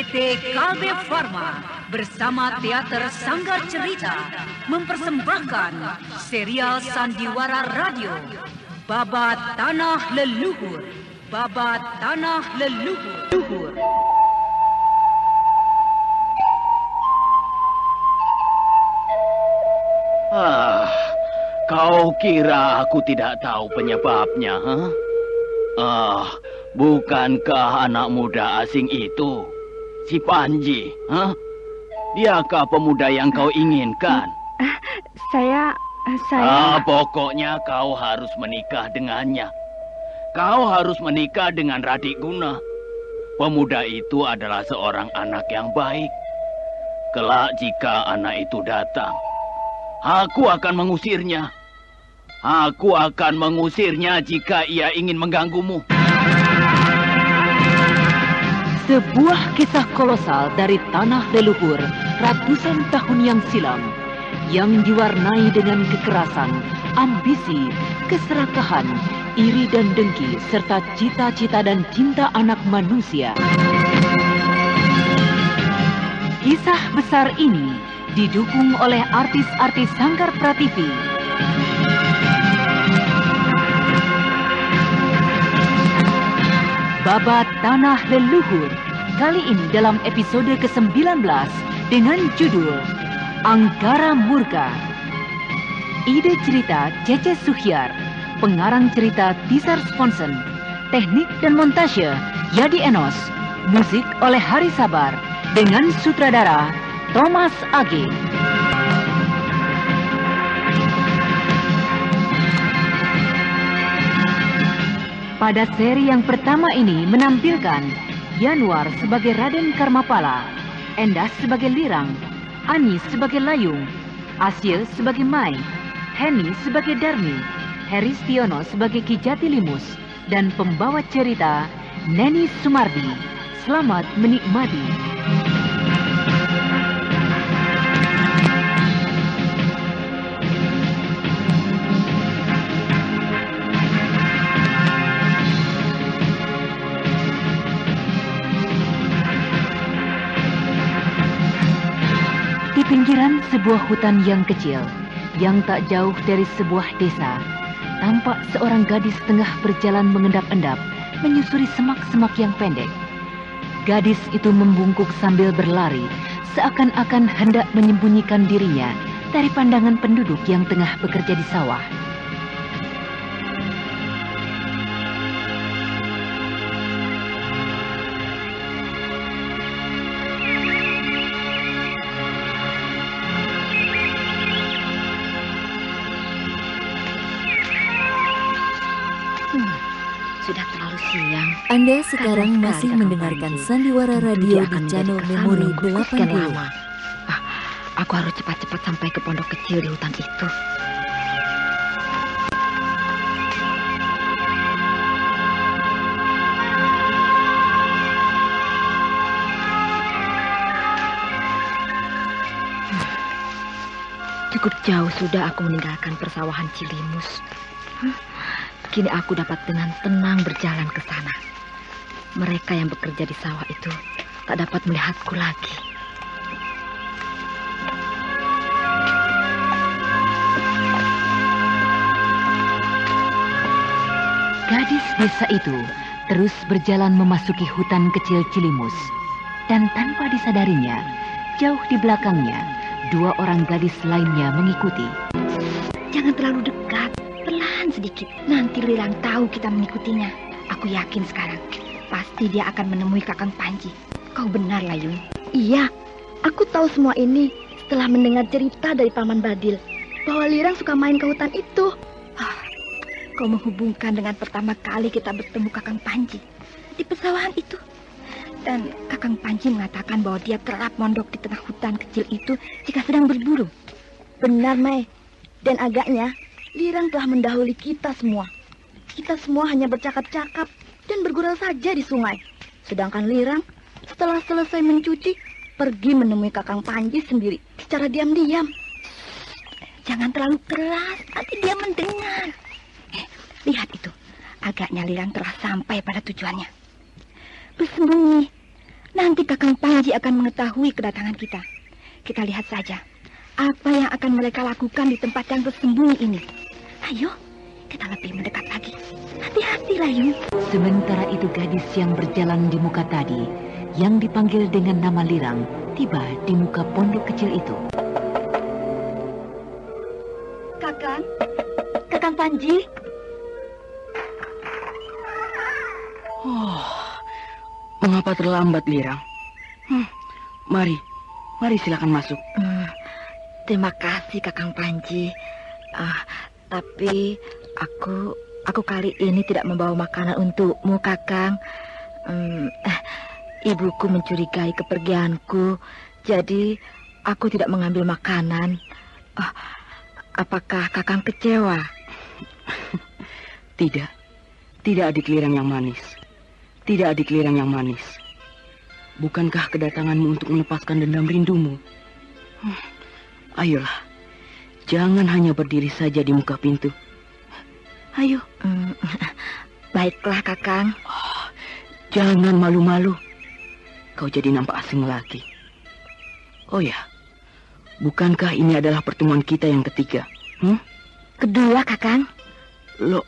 PT Kalbe Farma bersama Teater Sanggar Cerita mempersembahkan serial Sandiwara Radio Babat Tanah Leluhur. Babat Tanah Leluhur. Kau kira aku tidak tahu penyebabnya, ha? Bukankah anak muda asing itu si Panji, ha? Diakah pemuda yang kau inginkan? Saya... Pokoknya kau harus menikah dengannya. Kau harus menikah dengan Radik Guna. Pemuda itu adalah seorang anak yang baik. Kelak jika anak itu datang, aku akan mengusirnya. Aku akan mengusirnya jika ia ingin mengganggumu. Sebuah kisah kolosal dari tanah leluhur ratusan tahun yang silam, yang diwarnai dengan kekerasan, ambisi, keserakahan, iri dan dengki, serta cita-cita dan cinta anak manusia. Kisah besar ini didukung oleh artis-artis Sanggar Prativi. Babat Tanah Leluhur, kali ini dalam episode ke-19 dengan judul Angkara Murka. Ide cerita Cece Suhyar, pengarang cerita Tisar Sponsen, teknik dan montase Yadi Enos, musik oleh Hari Sabar, dengan sutradara Thomas Age. Pada seri yang pertama ini menampilkan Yanuar sebagai Raden Karmapala, Endas sebagai Lirang, Ani sebagai Layung, Asil sebagai Mai, Heni sebagai Darmi, Heristiono sebagai Ki Jati Limus, dan pembawa cerita Neni Sumardi. Selamat menikmati. Di pinggiran sebuah hutan yang kecil, yang tak jauh dari sebuah desa, tampak seorang gadis tengah berjalan mengendap-endap, menyusuri semak-semak yang pendek. Gadis itu membungkuk sambil berlari, seakan-akan hendak menyembunyikan dirinya dari pandangan penduduk yang tengah bekerja di sawah. Sudah terlalu siang. Anda sekarang masih mendengarkan Sandiwara Radio di channel Memori 80. Aku harus cepat-cepat sampai ke pondok kecil di hutan itu. Cukup jauh sudah aku meninggalkan persawahan Cilimus. Kini aku dapat dengan tenang berjalan ke sana. Mereka yang bekerja di sawah itu tak dapat melihatku lagi. Gadis desa itu terus berjalan memasuki hutan kecil Cilimus. Dan tanpa disadarinya, jauh di belakangnya, dua orang gadis lainnya mengikuti. Jangan terlalu dekat. Perlahan sedikit, nanti Lirang tahu kita mengikutinya. Aku yakin sekarang, pasti dia akan menemui Kakang Panji. Kau benar, Layung. Iya, aku tahu semua ini setelah mendengar cerita dari Paman Badil bahwa Lirang suka main ke hutan itu. Kau menghubungkan dengan pertama kali kita bertemu Kakang Panji di pesawahan itu. Dan Kakang Panji mengatakan bahwa dia kerap mondok di tengah hutan kecil itu jika sedang berburu. Benar, Mai. Dan agaknya Lirang telah mendahului kita semua. Kita semua hanya bercakap-cakap dan bergurau saja di sungai. Sedangkan Lirang setelah selesai mencuci, pergi menemui Kakang Panji sendiri secara diam-diam. Jangan terlalu keras, nanti dia mendengar. Lihat itu, agaknya Lirang telah sampai pada tujuannya. Bersembunyi, Nanti Kakang Panji akan mengetahui kedatangan kita. Kita lihat saja apa yang akan mereka lakukan di tempat yang tersembunyi ini. Ayo, kita lebih mendekat lagi. Hati-hati, Layu. Sementara itu gadis yang berjalan di muka tadi, yang dipanggil dengan nama Lirang, tiba di muka pondok kecil itu. Kakang Panji. Oh, mengapa terlambat, Lirang? Mari silakan masuk. Terima kasih, Kakang Panji. Tapi aku kali ini tidak membawa makanan untukmu, Kakang. Ibuku mencurigai kepergianku, jadi aku tidak mengambil makanan. Apakah Kakang kecewa? Tidak adik Lirang yang manis. Tidak adik Lirang yang manis. Bukankah kedatanganmu untuk melepaskan dendam rindumu? Ayolah, jangan hanya berdiri saja di muka pintu. Ayo. Baiklah, Kakang. Jangan malu-malu. Kau jadi nampak asing lagi. Oh ya, bukankah ini adalah pertemuan kita yang ketiga? Kedua, Kakang. Loh,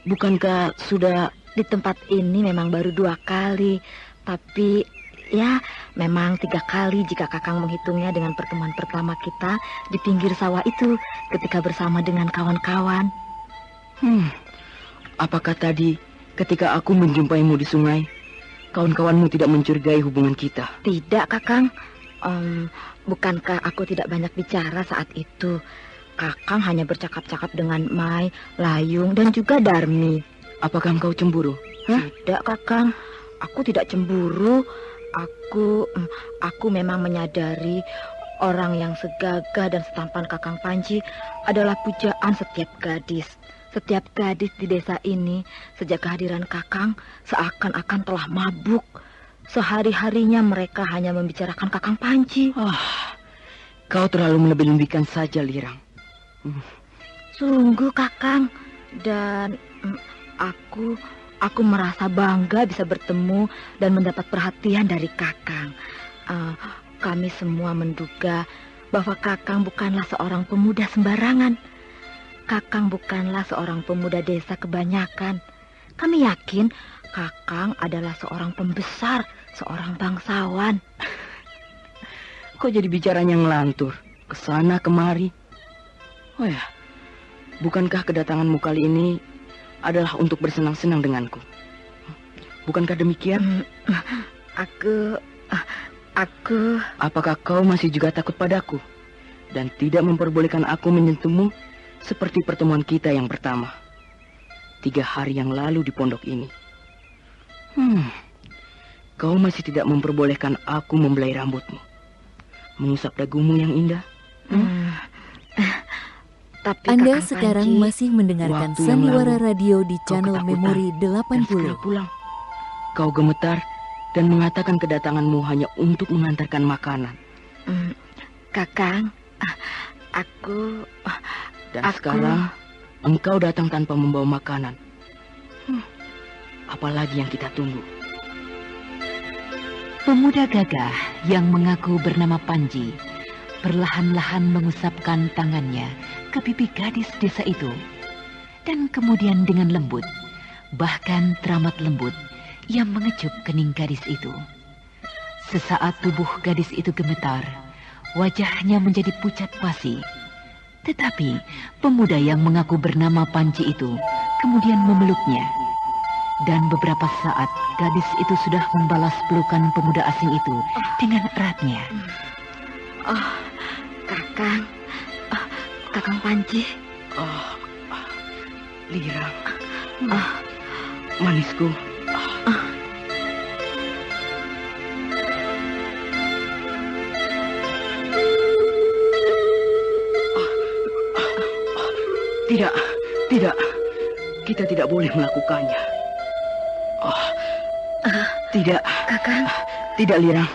bukankah sudah... Di tempat ini memang baru 2 kali. Tapi ya memang 3 kali jika Kakang menghitungnya dengan pertemuan pertama kita di pinggir sawah itu ketika bersama dengan kawan-kawan. Apakah tadi ketika aku menjumpaimu di sungai, kawan-kawanmu tidak mencurigai hubungan kita? Tidak, Kakang. Bukankah aku tidak banyak bicara saat itu? Kakang hanya bercakap-cakap dengan Mai, Layung, dan juga Darmi. Apakah engkau cemburu? Tidak, Kakang. Aku tidak cemburu. Aku memang menyadari orang yang segagah dan setampan Kakang Panji adalah pujaan setiap gadis. Setiap gadis di desa ini sejak kehadiran Kakang seakan-akan telah mabuk. Sehari-harinya mereka hanya membicarakan Kakang Panji. Kau terlalu melebih-lebihkan saja, Lirang. Sungguh, Kakang. Dan aku merasa bangga bisa bertemu dan mendapat perhatian dari Kakang. Kami semua menduga bahwa Kakang bukanlah seorang pemuda sembarangan. Kakang bukanlah seorang pemuda desa kebanyakan. Kami yakin Kakang adalah seorang pembesar, seorang bangsawan. Kok jadi bicaranya ngelantur, kesana kemari? Oh ya, bukankah kedatanganmu kali ini adalah untuk bersenang-senang denganku? Bukankah demikian? Aku... Apakah kau masih juga takut padaku dan tidak memperbolehkan aku menyentuhmu seperti pertemuan kita yang pertama 3 hari yang lalu di pondok ini? Kau masih tidak memperbolehkan aku membelai rambutmu, mengusap dagumu yang indah? Tapi Anda Kakang sekarang Panji, masih mendengarkan waktu yang Sandiwara lalu Radio di kau channel ketakutan, Memori dan segera 80. pulang, kau gemetar dan mengatakan kedatanganmu hanya untuk mengantarkan makanan. Kakang, Dan sekarang engkau datang tanpa membawa makanan. Apalagi yang kita tunggu? Pemuda gagah yang mengaku bernama Panji perlahan-lahan mengusapkan tangannya ke pipi gadis desa itu. Dan kemudian dengan lembut, bahkan teramat lembut, ia mengecup kening gadis itu. Sesaat tubuh gadis itu gemetar, wajahnya menjadi pucat pasi. Tetapi pemuda yang mengaku bernama Panji itu kemudian memeluknya. Dan beberapa saat gadis itu sudah membalas pelukan pemuda asing itu dengan eratnya. Kakang Panji. Lirang, manisku. Tidak. Kita tidak boleh melakukannya. Tidak. Kakang. Tidak, Lirang.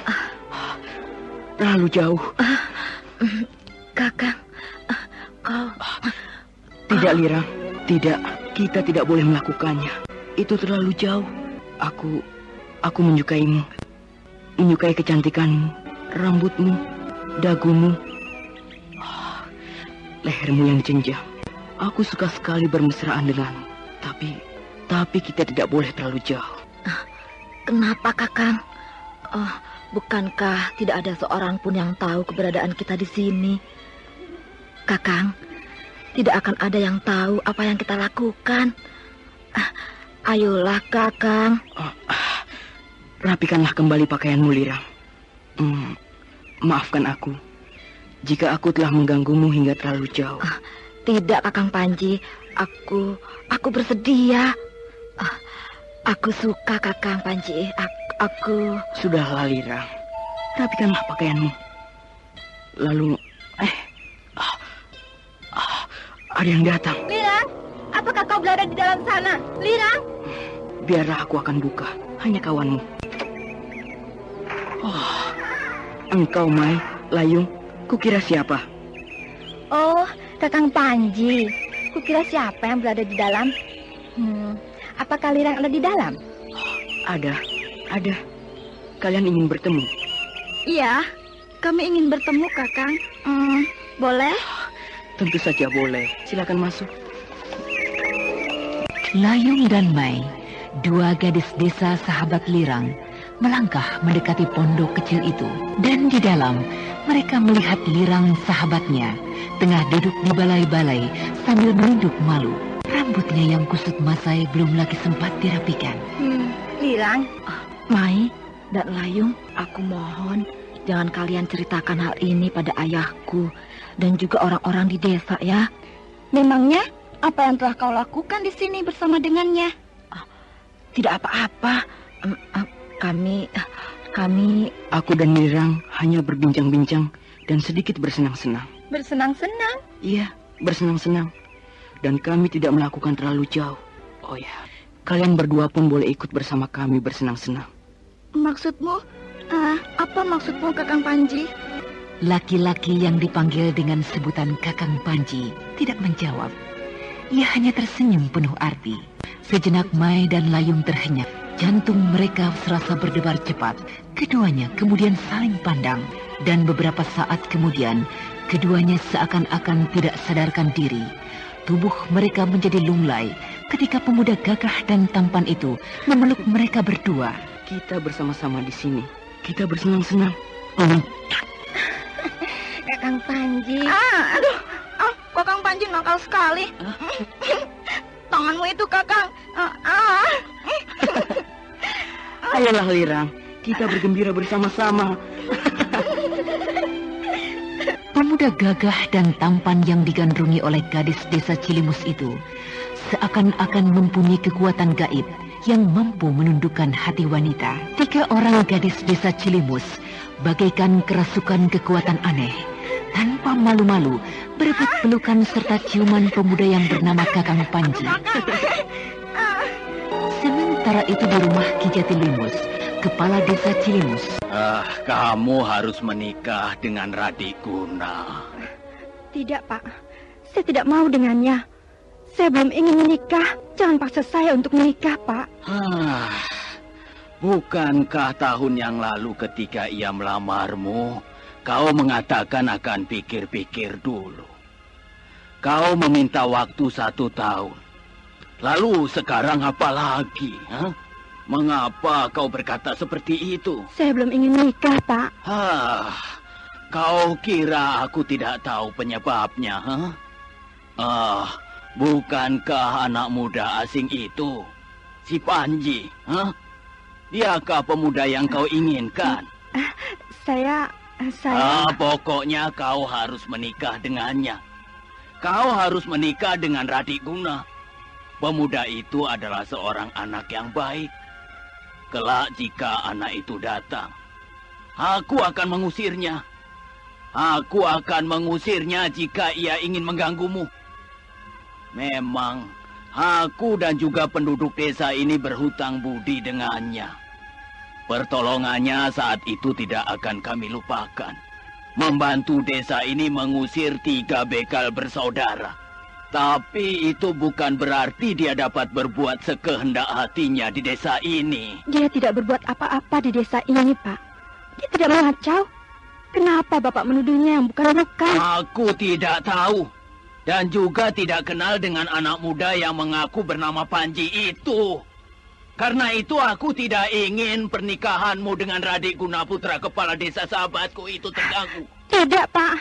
Terlalu jauh. Kakang, kau... Tidak, Lirang. Tidak. Kita tidak boleh melakukannya. Itu terlalu jauh. Aku menyukaimu. menyukai kecantikanmu, rambutmu, dagumu, lehermu yang jenjang. Aku suka sekali bermesraan denganmu. Tapi kita tidak boleh terlalu jauh. Kenapa, Kakang? Bukankah tidak ada seorang pun yang tahu keberadaan kita di sini? Kakang, tidak akan ada yang tahu apa yang kita lakukan. Ayolah, Kakang. Rapikanlah kembali pakaianmu, Lirang. Maafkan aku jika aku telah mengganggumu hingga terlalu jauh. Tidak, Kakang Panji. Aku bersedia. Aku suka, Kakang Panji. Aku... Sudahlah, Lirang. Rapikanlah pakaianmu. Lalu... ada yang datang. Lirang, apakah kau berada di dalam sana? Lirang? Biarlah aku akan buka. Hanya kawanmu. Engkau, Mai, Layung. Kukira siapa? Oh, Kakang Panji. Kukira siapa yang berada di dalam? Apakah Lirang ada di dalam? Ada. Kalian ingin bertemu? Iya, kami ingin bertemu, Kakang. Boleh? Tentu saja boleh. Silakan masuk. Layung dan Mai, dua gadis desa sahabat Lirang, melangkah mendekati pondok kecil itu. Dan di dalam, mereka melihat Lirang sahabatnya tengah duduk di balai-balai sambil menunduk malu. Rambutnya yang kusut masai belum lagi sempat dirapikan. Lirang? Mai dan Layung, aku mohon jangan kalian ceritakan hal ini pada ayahku dan juga orang-orang di desa ya. Memangnya apa yang telah kau lakukan di sini bersama dengannya? Tidak apa-apa. Kami... Aku dan Lirang hanya berbincang-bincang dan sedikit bersenang-senang. Bersenang-senang? Iya, bersenang-senang. Dan kami tidak melakukan terlalu jauh. Oh ya, kalian berdua pun boleh ikut bersama kami bersenang-senang. Maksudmu? Apa maksudmu, Kakang Panji? Laki-laki yang dipanggil dengan sebutan Kakang Panji tidak menjawab. Ia hanya tersenyum penuh arti. Sejenak Mai dan Layung terhenyak. Jantung mereka serasa berdebar cepat. Keduanya kemudian saling pandang. Dan beberapa saat kemudian, keduanya seakan-akan tidak sadarkan diri. Tubuh mereka menjadi lunglai ketika pemuda gagah dan tampan itu memeluk mereka berdua. Kita bersama-sama di sini. Kita bersenang-senang. Kakang Panji. Kakang Panji nakal sekali. Tanganmu itu, Kakang. Ayolah, Lirang. Kita bergembira bersama-sama. Pemuda gagah dan tampan yang digandrungi oleh gadis desa Cilimus itu seakan-akan mempunyai kekuatan gaib yang mampu menundukkan hati wanita. Tiga orang gadis desa Cilimus bagaikan kerasukan kekuatan aneh. Tanpa malu-malu berebut pelukan serta ciuman pemuda yang bernama Kakang Panji. Sementara itu di rumah Ki Jatilimus, kepala desa Cilimus. Kamu harus menikah dengan Radik Guna. Tidak, Pak. Saya tidak mau dengannya. Saya belum ingin menikah. Jangan paksa saya untuk menikah, Pak. Bukankah tahun yang lalu ketika ia melamarmu, kau mengatakan akan pikir-pikir dulu. Kau meminta waktu 1 tahun. Lalu sekarang apa lagi? Mengapa kau berkata seperti itu? Saya belum ingin menikah, Pak. Kau kira aku tidak tahu penyebabnya, bukankah anak muda asing itu, si Panji, diakah pemuda yang kau inginkan? Saya... Pokoknya kau harus menikah dengannya. Kau harus menikah dengan Radik Guna. Pemuda itu adalah seorang anak yang baik. Kelak jika anak itu datang, aku akan mengusirnya. Aku akan mengusirnya jika ia ingin mengganggumu. Memang, aku dan juga penduduk desa ini berhutang budi dengannya. Pertolongannya saat itu tidak akan kami lupakan. Membantu desa ini mengusir 3 bekal bersaudara. Tapi itu bukan berarti dia dapat berbuat sekehendak hatinya di desa ini. Dia tidak berbuat apa-apa di desa ini, Pak. Dia tidak mengacau. Kenapa Bapak menuduhnya yang bukan-bukan? Aku tidak tahu. Dan juga tidak kenal dengan anak muda yang mengaku bernama Panji itu. Karena itu aku tidak ingin pernikahanmu dengan Radik Guna Putra kepala desa sahabatku itu terganggu. Tidak, Pak.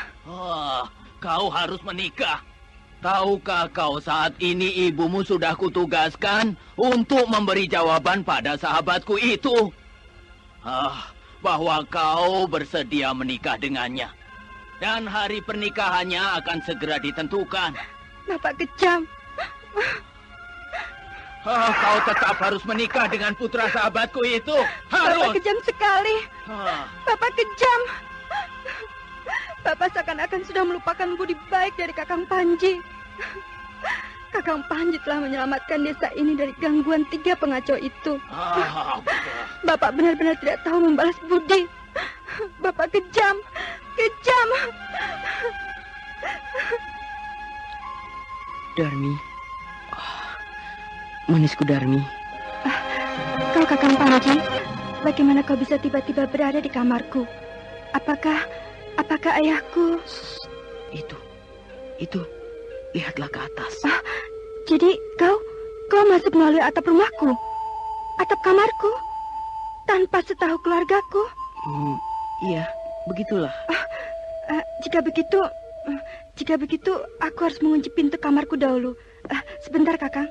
Kau harus menikah. Tahukah kau saat ini ibumu sudah kutugaskan untuk memberi jawaban pada sahabatku itu? Bahwa kau bersedia menikah dengannya. Dan hari pernikahannya akan segera ditentukan. Bapak kejam. Kau tetap harus menikah dengan putra sahabatku itu. Harus. Bapak kejam sekali. Bapak kejam. Bapak seakan-akan sudah melupakan budi baik dari Kakang Panji. Kakang Panji telah menyelamatkan desa ini dari gangguan 3 pengacau itu. Bapak benar-benar tidak tahu membalas budi. Bapak kejam. Kejam. Darmi. Manisku Darmi. Kau Kakang Panji, bagaimana kau bisa tiba-tiba berada di kamarku? Apakah ayahku? Itu, lihatlah ke atas. Jadi kau masuk melalui atap rumahku, atap kamarku, tanpa setahu keluargaku? Iya, begitulah. Jika begitu, aku harus mengunci pintu kamarku dahulu. Sebentar, Kakang.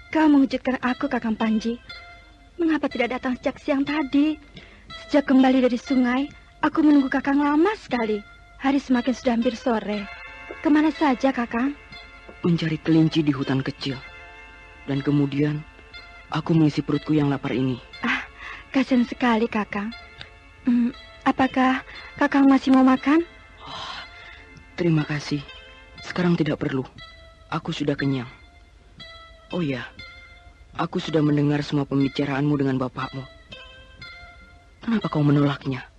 Kau mengejutkan aku, Kakang Panji. Mengapa tidak datang sejak siang tadi? Sejak kembali dari sungai, aku menunggu Kakang lama sekali. Hari semakin sudah hampir sore. Kemana saja, Kakang? Mencari kelinci di hutan kecil. Dan kemudian, aku mengisi perutku yang lapar ini. Kasihan sekali, Kakang. Apakah Kakang masih mau makan? Terima kasih. Sekarang tidak perlu. Aku sudah kenyang. Oh ya, aku sudah mendengar semua pembicaraanmu dengan bapakmu. Kenapa kau menolaknya?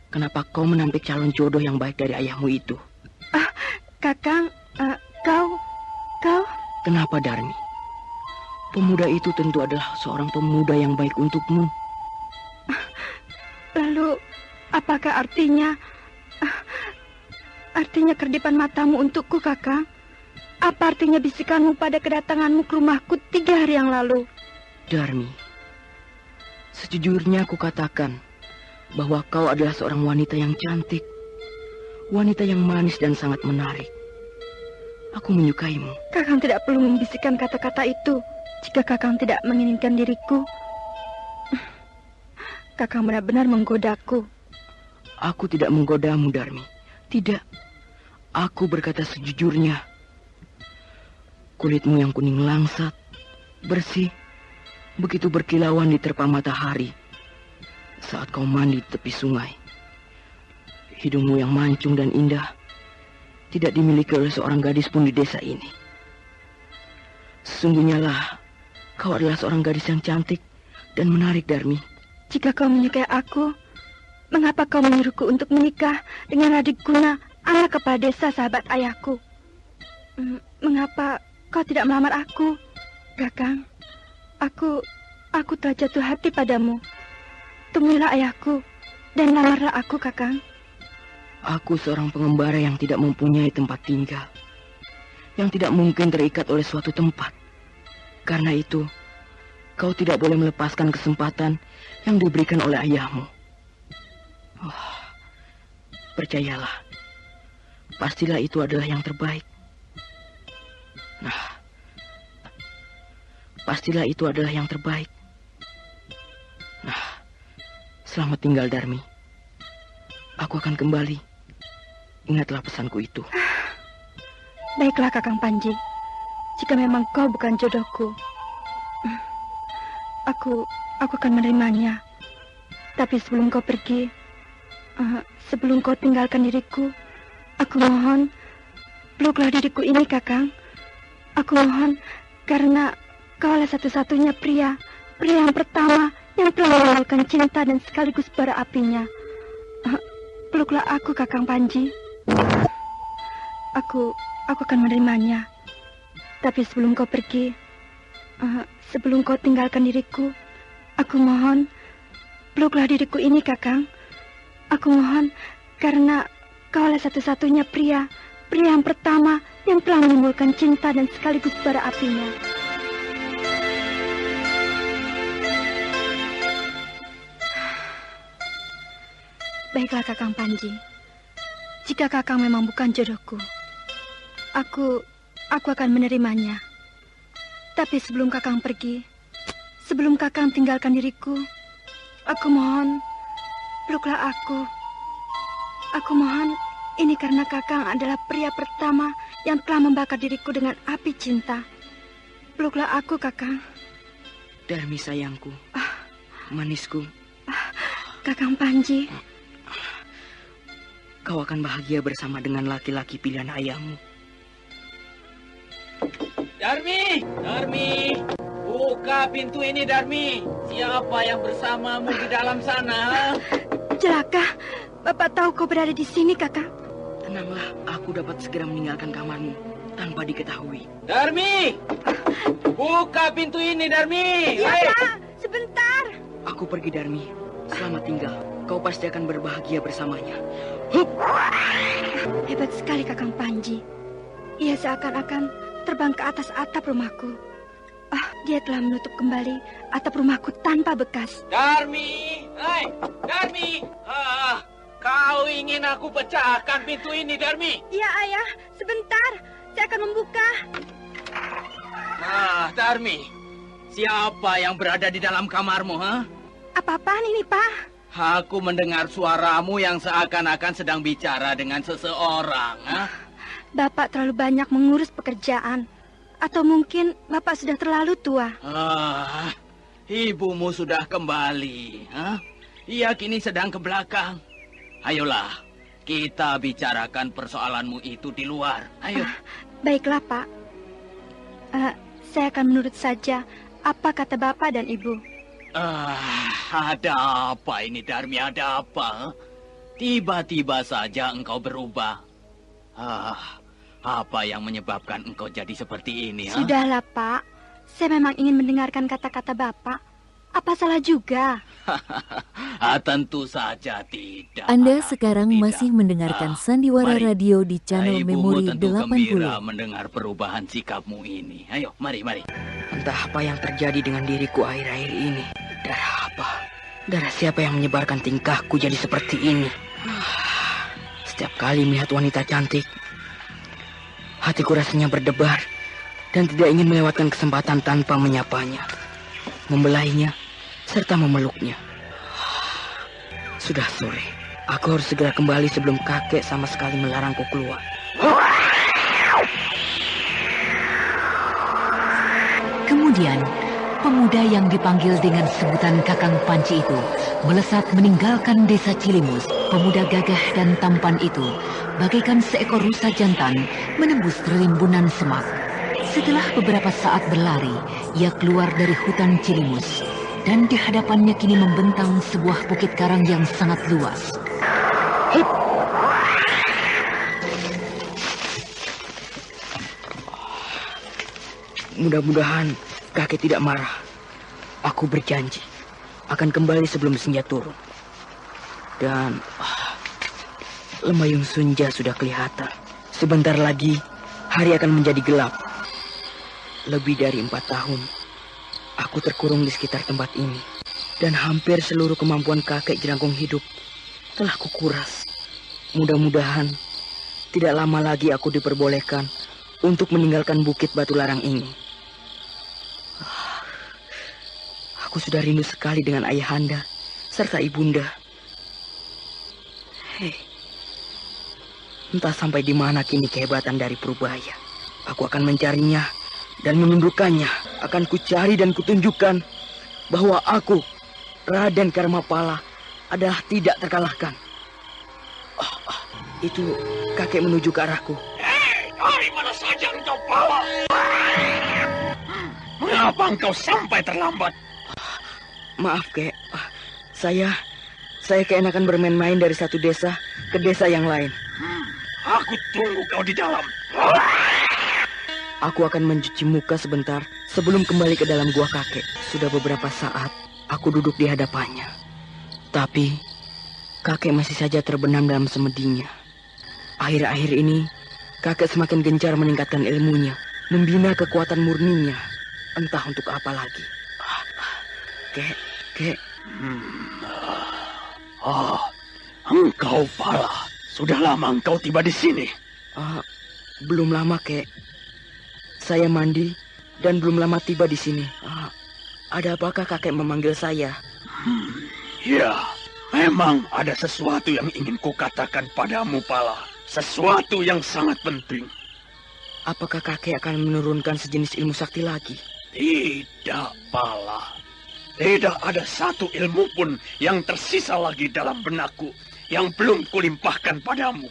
Kenapa kau menampik calon jodoh yang baik dari ayahmu itu? Kakang, kau... Kenapa, Darmi? Pemuda itu tentu adalah seorang pemuda yang baik untukmu. Lalu, apakah artinya kerdipan matamu untukku, Kakang? Apa artinya bisikanmu pada kedatanganmu ke rumahku 3 hari yang lalu? Darmi, sejujurnya aku katakan bahwa kau adalah seorang wanita yang cantik, wanita yang manis dan sangat menarik. Aku menyukaimu. Kakang tidak perlu membisikkan kata-kata itu jika Kakang tidak menginginkan diriku. Kakang benar-benar menggodaku. Aku tidak menggodamu, Darmi. Tidak. Aku berkata sejujurnya. Kulitmu yang kuning langsat, bersih, begitu berkilauan di terpa matahari saat kau mandi di tepi sungai. Hidungmu yang mancung dan indah tidak dimiliki oleh seorang gadis pun di desa ini. Sesungguhnya lah, kau adalah seorang gadis yang cantik dan menarik, Darmi. Jika kau menyukai aku, mengapa kau menyuruhku untuk menikah dengan Radik Guna, anak kepala desa sahabat ayahku? Mengapa kau tidak melamar aku? Kakang, aku telah jatuh hati padamu. Temuilah ayahku dan lamarlah aku, Kakang. Aku seorang pengembara yang tidak mempunyai tempat tinggal, yang tidak mungkin terikat oleh suatu tempat. Karena itu, kau tidak boleh melepaskan kesempatan yang diberikan oleh ayahmu. Percayalah, pastilah itu adalah yang terbaik. Pastilah itu adalah yang terbaik. Selamat tinggal, Darmi. Aku akan kembali. Ingatlah pesanku itu. Baiklah, Kakang Panji. Jika memang kau bukan jodohku, aku akan menerimanya. Tapi sebelum kau pergi, sebelum kau tinggalkan diriku, aku mohon, peluklah diriku ini, Kakang. Aku mohon, karena kau adalah satu-satunya pria yang pertama yang telah menyalurkan cinta dan sekaligus bara apinya. Peluklah aku, Kakang Panji. Aku akan menerimanya. Tapi sebelum kau pergi, Sebelum kau tinggalkan diriku, aku mohon, peluklah diriku ini, Kakang. Aku mohon, karena kaulah satu-satunya pria yang pertama yang telah menimbulkan cinta dan sekaligus bara apinya. Baiklah, Kakang Panji. Jika Kakang memang bukan jodohku, aku akan menerimanya. Tapi sebelum Kakang pergi, sebelum Kakang tinggalkan diriku, aku mohon, peluklah aku. Aku mohon, ini karena Kakang adalah pria pertama yang telah membakar diriku dengan api cinta. Peluklah aku, Kakang. Darmi sayangku, manisku. Kakang Panji. Kau akan bahagia bersama dengan laki-laki pilihan ayahmu. Darmi, buka pintu ini, Darmi. Siapa yang bersamamu di dalam sana? Celaka, Bapak tahu kau berada di sini, Kakang. Tenanglah, aku dapat segera meninggalkan kamarmu tanpa diketahui. Darmi, buka pintu ini, Darmi. Ya, Pak, sebentar. Aku pergi, Darmi. Selamat tinggal. Kau pasti akan berbahagia bersamanya. Hebat sekali Kakang Panji. Ia seakan-akan terbang ke atas atap rumahku. Dia telah menutup kembali atap rumahku tanpa bekas. Darmi, Darmi. Kau ingin aku pecahkan pintu ini, Darmi? Iya, Ayah. Sebentar, saya akan membuka. Darmi. Siapa yang berada di dalam kamarmu, Apa-apaan ini, Pak? Aku mendengar suaramu yang seakan-akan sedang bicara dengan seseorang. Bapak terlalu banyak mengurus pekerjaan. Atau mungkin Bapak sudah terlalu tua. Ibumu sudah kembali. Ia kini sedang ke belakang. Ayolah, kita bicarakan persoalanmu itu di luar. Ayo. Baiklah, Pak. Saya akan menurut saja apa kata Bapak dan Ibu. Ada apa ini, Darmi? Ada apa? Tiba-tiba saja engkau berubah. Apa yang menyebabkan engkau jadi seperti ini? Sudahlah, Pak. Saya memang ingin mendengarkan kata-kata Bapak. Apa salah juga? Tentu saja tidak. Anda sekarang masih mendengarkan Sandiwara Radio di channel Memori 80. Gembira mendengar perubahan sikapmu ini. Ayo, mari. Entah apa yang terjadi dengan diriku akhir-akhir ini. Darah apa? Darah siapa yang menyebarkan tingkahku jadi seperti ini? Setiap kali melihat wanita cantik, hatiku rasanya berdebar dan tidak ingin melewatkan kesempatan tanpa menyapanya, membelainya, serta memeluknya. Sudah sore. Aku harus segera kembali sebelum kakek sama sekali melarangku keluar. Kemudian, pemuda yang dipanggil dengan sebutan Kakang Panji itu melesat meninggalkan desa Cilimus. Pemuda gagah dan tampan itu bagaikan seekor rusa jantan menembus rimbunan semak. Setelah beberapa saat berlari, ia keluar dari hutan Cilimus. Dan di hadapannya kini membentang sebuah bukit karang yang sangat luas. Mudah-mudahan kakek tidak marah. Aku berjanji akan kembali sebelum senja turun. Dan lembayung senja sudah kelihatan. Sebentar lagi hari akan menjadi gelap. Lebih dari 4 tahun aku terkurung di sekitar tempat ini. Dan hampir seluruh kemampuan kakek jelangkung hidup telah kukuras. Mudah-mudahan tidak lama lagi aku diperbolehkan untuk meninggalkan bukit Batu Larang ini. Aku sudah rindu sekali dengan ayahanda serta ibunda. Entah sampai di mana kini kehebatan dari Purbaya. Aku akan mencarinya dan menundukkannya. Akan kucari dan kutunjukkan bahwa aku, Raden Karmapala, adalah tidak terkalahkan. Itu kakek menuju ke arahku. Dari mana saja engkau, Pala? Mengapa engkau sampai terlambat? Maaf, kek. Saya keenakan bermain-main dari satu desa ke desa yang lain. Aku tunggu kau di dalam. Aku akan mencuci muka sebentar Sebelum kembali ke dalam gua kakek, sudah beberapa saat aku duduk di hadapannya. Tapi kakek masih saja terbenam dalam semedinya. Akhir-akhir ini, kakek semakin gencar meningkatkan ilmunya, membina kekuatan murninya. Entah untuk apa lagi. Kek. Engkau Pala. Sudah lama engkau tiba di sini? Belum lama, Kek. Saya mandi dan belum lama tiba di sini. Ada apakah kakek memanggil saya? Ya, memang ada sesuatu yang ingin kukatakan padamu, Pala. Sesuatu yang sangat penting. Apakah kakek akan menurunkan sejenis ilmu sakti lagi? Tidak, Pala. Tidak ada satu ilmu pun yang tersisa lagi dalam benakku yang belum kulimpahkan padamu.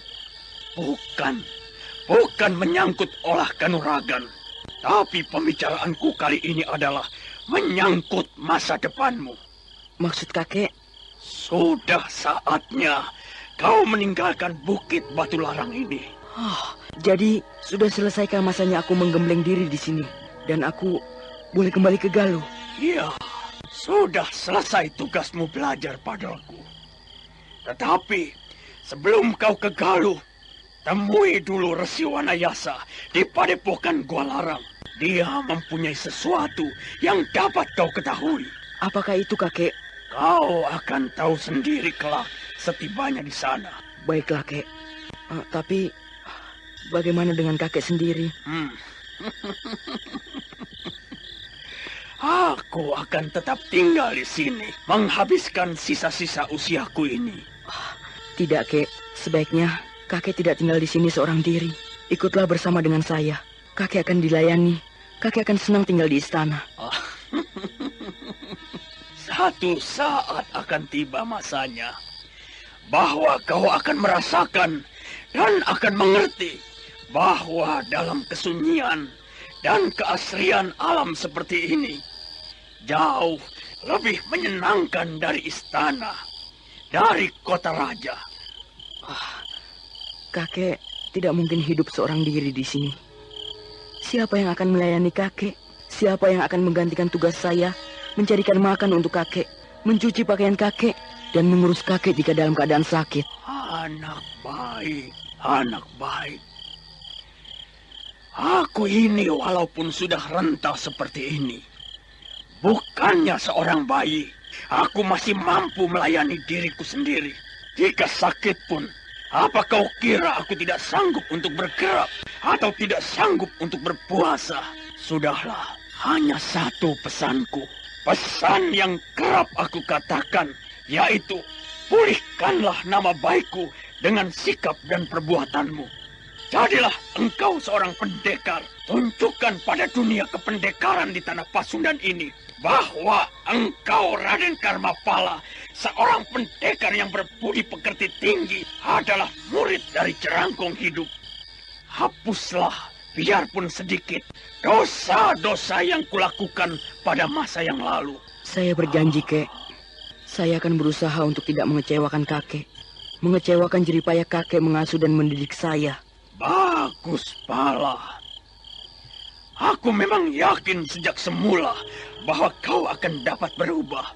Bukan menyangkut olah kanuragan. Tapi pembicaraanku kali ini adalah menyangkut masa depanmu. Maksud kakek? Sudah saatnya kau meninggalkan bukit Batu Larang ini. Jadi sudah selesaikah masanya aku menggembleng diri di sini dan aku boleh kembali ke Galuh? Iya, sudah selesai tugasmu belajar padaku. Tetapi sebelum kau ke Galuh, temui dulu Resi Wanayasa di Padepokan Gua Larang. Dia mempunyai sesuatu yang dapat kau ketahui. Apakah itu, kakek? Kau akan tahu sendiri kelak setibanya di sana. Baiklah, kek. Tapi bagaimana dengan kakek sendiri? Aku akan tetap tinggal di sini, menghabiskan sisa-sisa usiaku ini. Tidak, kek. Sebaiknya kakek tidak tinggal di sini seorang diri. Ikutlah bersama dengan saya. Kakek akan dilayani. Kakek akan senang tinggal di istana. Satu saat akan tiba masanya bahwa kau akan merasakan dan akan mengerti bahwa dalam kesunyian dan keasrian alam seperti ini jauh lebih menyenangkan dari istana, dari kota raja. Kakek tidak mungkin hidup seorang diri di sini. Siapa yang akan melayani kakek? Siapa yang akan menggantikan tugas saya, mencarikan makan untuk kakek, mencuci pakaian kakek, dan mengurus kakek jika dalam keadaan sakit? Anak baik, anak baik. Aku ini walaupun sudah renta seperti ini, bukannya seorang bayi, aku masih mampu melayani diriku sendiri. Jika sakit pun, apa kau kira aku tidak sanggup untuk bergerak atau tidak sanggup untuk berpuasa? Sudahlah, hanya satu pesanku. Pesan yang kerap aku katakan, yaitu pulihkanlah nama baikku dengan sikap dan perbuatanmu. Jadilah engkau seorang pendekar. Tunjukkan pada dunia kependekaran di tanah Pasundan ini bahwa engkau Raden Karmapala, seorang pendekar yang berbudi pekerti tinggi, adalah murid dari Jerangkong Hidup. Hapuslah biarpun sedikit dosa-dosa yang kulakukan pada masa yang lalu. Saya berjanji, kek. Saya akan berusaha untuk tidak mengecewakan kakek. Mengecewakan jeripaya kakek mengasuh dan mendidik saya. Bagus, Pala. Aku memang yakin sejak semula bahwa kau akan dapat berubah.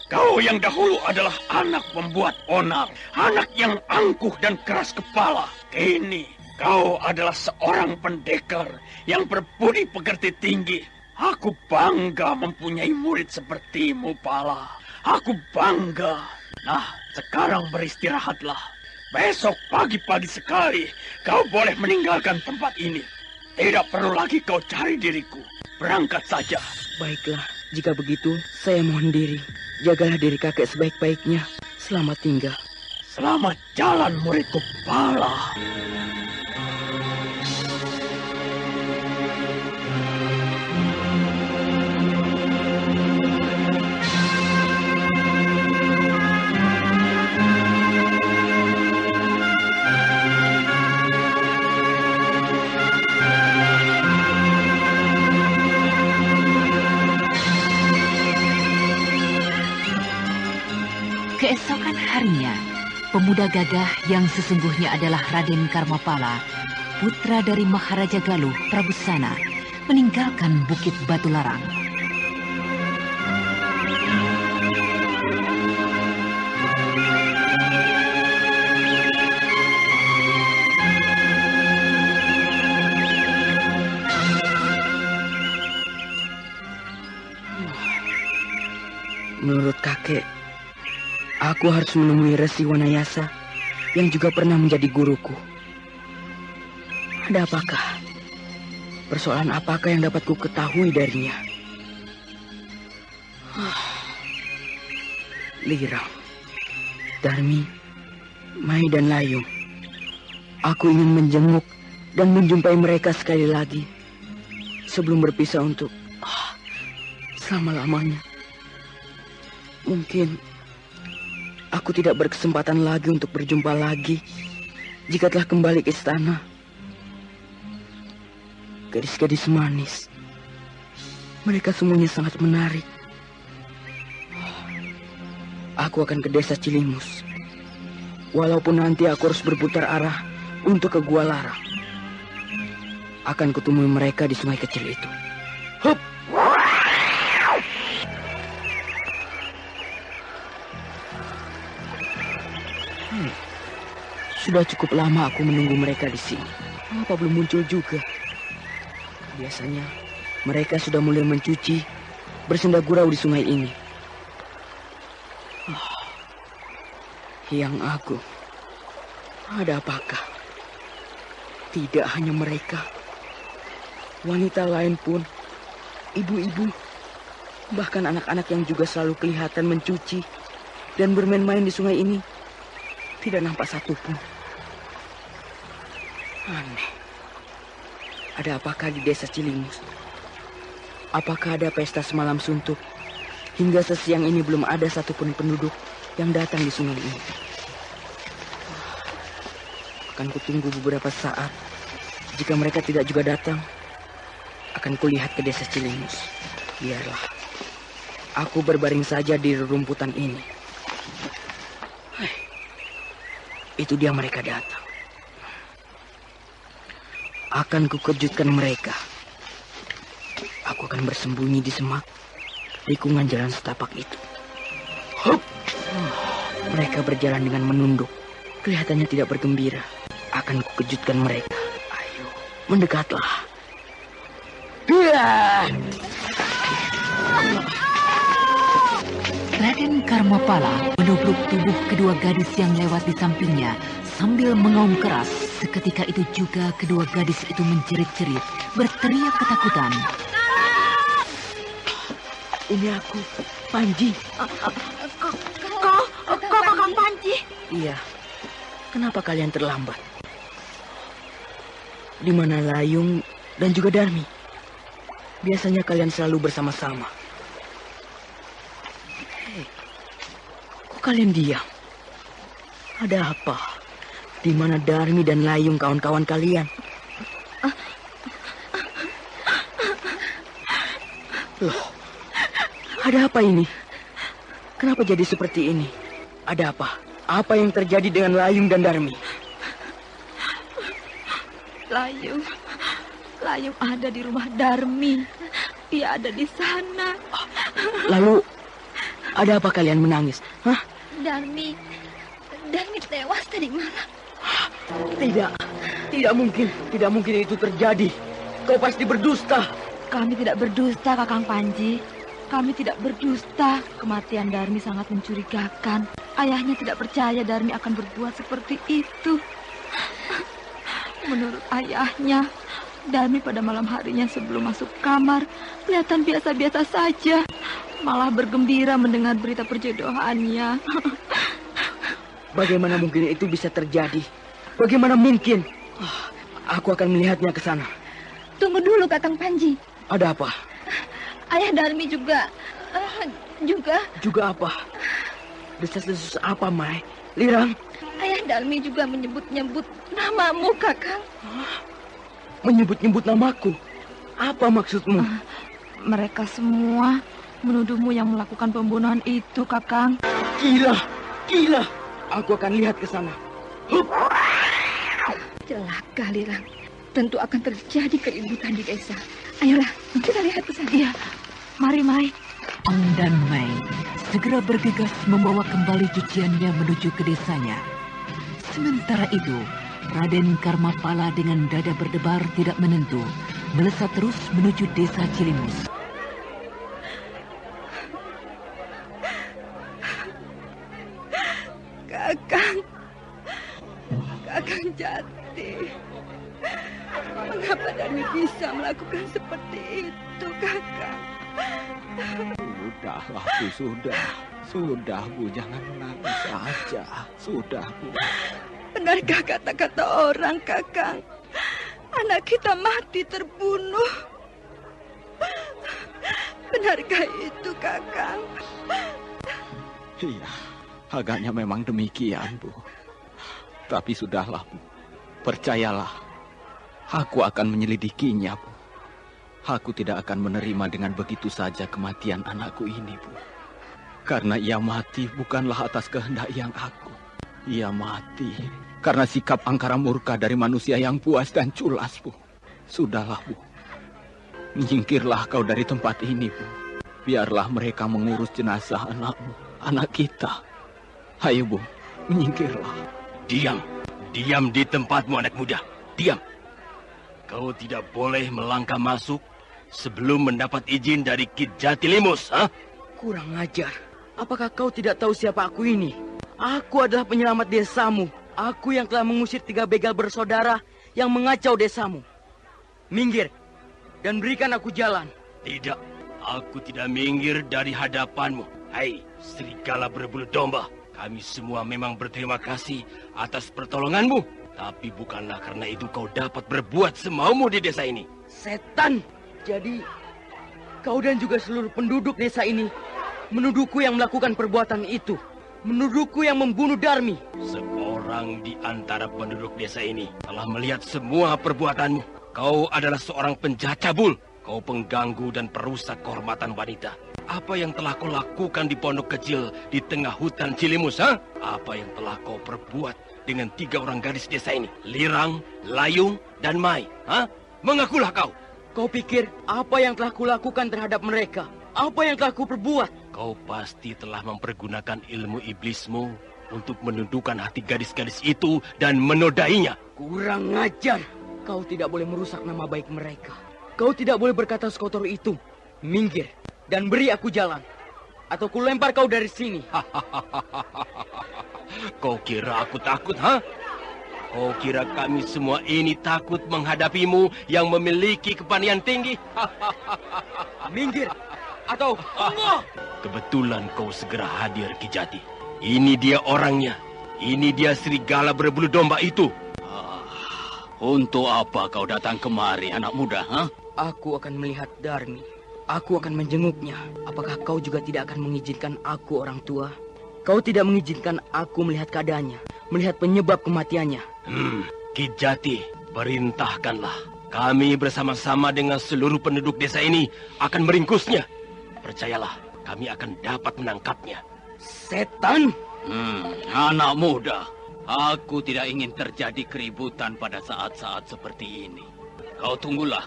Kau yang dahulu adalah anak pembuat onar, anak yang angkuh dan keras kepala. Kini kau adalah seorang pendekar yang berbudi pekerti tinggi. Aku bangga mempunyai murid sepertimu, Pala. Aku bangga. Nah, sekarang beristirahatlah. Besok pagi-pagi sekali kau boleh meninggalkan tempat ini. Tidak perlu lagi kau cari diriku. Berangkat saja. Baiklah, jika begitu saya mohon diri. Jagalah diri kakek sebaik-baiknya. Selamat tinggal. Selamat jalan muridku, Pala. Keesokan harinya, pemuda gagah yang sesungguhnya adalah Raden Karmapala, putra dari Maharaja Galuh Prabu Sana, meninggalkan Bukit Batu Larang. Menurut kakek, aku harus menemui Resi Wanayasa yang juga pernah menjadi guruku. Ada apakah? Persoalan apakah yang dapat ku ketahui darinya? Lirang, Darmi, Mai dan Layung. Aku ingin menjenguk dan menjumpai mereka sekali lagi sebelum berpisah untuk selama-lamanya. Mungkin aku tidak berkesempatan lagi untuk berjumpa lagi jika telah kembali ke istana. Gadis-gadis manis, mereka semuanya sangat menarik. Aku akan ke desa Cilimus. Walaupun nanti aku harus berputar arah untuk ke Gua Larang. Akan kutemui mereka di sungai kecil itu. Hup! Sudah cukup lama aku menunggu mereka di sini. Apa belum muncul juga? Biasanya mereka sudah mulai mencuci, bersenda gurau di sungai ini. Yang Agung, ada apakah? Tidak hanya mereka, wanita lain pun, ibu-ibu, bahkan anak-anak yang juga selalu kelihatan mencuci dan bermain-main di sungai ini, tidak nampak satupun. Aneh. Ada apakah di desa Cilimus? Apakah ada pesta semalam suntuk? Hingga sesiang ini belum ada satupun penduduk yang datang di sungai ini. Akan kutunggu beberapa saat. Jika mereka tidak juga datang, akan kulihat ke desa Cilimus. Biarlah. Aku berbaring saja di rerumputan ini. Itu dia mereka datang. Akan kukejutkan mereka. Aku akan bersembunyi di semak, tikungan jalan setapak itu. Hup! Mereka berjalan dengan menunduk. Kelihatannya tidak bergembira. Akan kukejutkan mereka. Ayo, mendekatlah. Raden Karmapala menubruk tubuh kedua gadis yang lewat di sampingnya sambil mengaum keras. Seketika itu juga kedua gadis itu menjerit-jerit, berteriak ketakutan. Ini aku, Panji. Kau Kakang Panji. Iya. Kenapa kalian terlambat? Di mana Layung dan juga Darmi? Biasanya kalian selalu bersama-sama. Kok kalian diam? Ada apa? Di mana Darmi dan Layung kawan-kawan kalian? Loh, ada apa ini? Kenapa jadi seperti ini? Ada apa? Apa yang terjadi dengan Layung dan Darmi? Layung ada di rumah Darmi. Dia ada di sana. Lalu, ada apa kalian menangis? Hah? Darmi tewas tadi malam. Tidak mungkin itu terjadi. Kau pasti berdusta. Kami tidak berdusta, Kakang Panji. Kami tidak berdusta. Kematian Darmi sangat mencurigakan. Ayahnya tidak percaya Darmi akan berbuat seperti itu. Menurut ayahnya, Darmi pada malam harinya sebelum masuk kamar kelihatan biasa-biasa saja. Malah bergembira mendengar berita perjodohannya. Bagaimana mungkin itu bisa terjadi? Bagaimana mungkin? Aku akan melihatnya ke sana. Tunggu dulu, Kakang Panji. Ada apa? Ayah Darmi juga... Juga apa? Desas-desus apa, Mai? Lirang? Ayah Darmi juga menyebut-nyebut namamu, Kakang. Menyebut-nyebut namaku? Apa maksudmu? Mereka semua menuduhmu yang melakukan pembunuhan itu, Kakang. Gila! Aku akan lihat ke sana. Celaka, Lirang. tentu akan terjadi keributan di desa. Ayolah, kita lihat ke sana. Iya, mari Mai. Ong dan Mai segera bergegas membawa kembali cuciannya menuju ke desanya. Sementara itu, Raden Karmapala dengan dada berdebar tidak menentu melesat terus menuju desa Cilimus. Kakang Jati, mengapa Darmi bisa melakukan seperti itu, Kakang? Sudahlah, Bu, sudah. Sudah, Bu, jangan menangis saja. Sudah, Bu. Benarkah kata-kata orang, Kakang? Anak kita mati terbunuh. Benarkah itu, Kakang? Iya, agaknya memang demikian, Bu. Tapi sudahlah, Bu. Percayalah, aku akan menyelidikinya, Bu. Aku tidak akan menerima dengan begitu saja kematian anakku ini, Bu. Karena ia mati bukanlah atas kehendak yang aku. Ia mati karena sikap angkara murka dari manusia yang puas dan culas, Bu. Sudahlah, Bu. Menyingkirlah kau dari tempat ini, Bu. Biarlah mereka mengurus jenazah anakmu, anak kita. Ayo, Bu, menyingkirlah. Diam. Diam di tempatmu, anak muda. Diam. Kau tidak boleh melangkah masuk sebelum mendapat izin dari Ki Jati Limus, ha? Kurang ajar. Apakah kau tidak tahu siapa aku ini? Aku adalah penyelamat desamu. Aku yang telah mengusir 3 begal bersaudara yang mengacau desamu. Minggir dan berikan aku jalan. Tidak, aku tidak minggir dari hadapanmu. Hai, serigala berbulu domba. Kami semua memang berterima kasih atas pertolonganmu. Tapi bukanlah karena itu kau dapat berbuat semaumu di desa ini. Setan! Jadi, kau dan juga seluruh penduduk desa ini menuduhku yang melakukan perbuatan itu. Menuduhku yang membunuh Darmi. Seorang di antara penduduk desa ini telah melihat semua perbuatanmu. Kau adalah seorang penjahat cabul. Kau pengganggu dan perusak kehormatan wanita. Apa yang telah kau lakukan di pondok kecil di tengah hutan Cilimus, ha? Apa yang telah kau perbuat dengan 3 orang gadis desa ini? Lirang, Layung, dan Mai, ha? Mengakulah kau. Kau pikir apa yang telah kulakukan terhadap mereka? Apa yang telah kuperbuat? Kau pasti telah mempergunakan ilmu iblismu untuk menundukkan hati gadis-gadis itu dan menodainya. Kurang ajar. Kau tidak boleh merusak nama baik mereka. Kau tidak boleh berkata sekotor itu. Minggir dan beri aku jalan. Atau kulempar kau dari sini. Kau kira aku takut, ha? Kau kira kami semua ini takut menghadapimu yang memiliki kepanian tinggi? Minggir atau Kebetulan kau segera hadir, Ki Jati. Ini dia orangnya. Ini dia serigala berbulu domba itu. Untuk apa kau datang kemari, anak muda, ha? Aku akan melihat Darmi. Aku akan menjenguknya. Apakah kau juga tidak akan mengizinkan aku, orang tua? Kau tidak mengizinkan aku melihat keadaannya, melihat penyebab kematiannya. Ki Jati, perintahkanlah. Kami bersama-sama dengan seluruh penduduk desa ini akan meringkusnya. Percayalah, kami akan dapat menangkapnya. Setan! Anak muda, aku tidak ingin terjadi keributan pada saat-saat seperti ini. Kau tunggulah.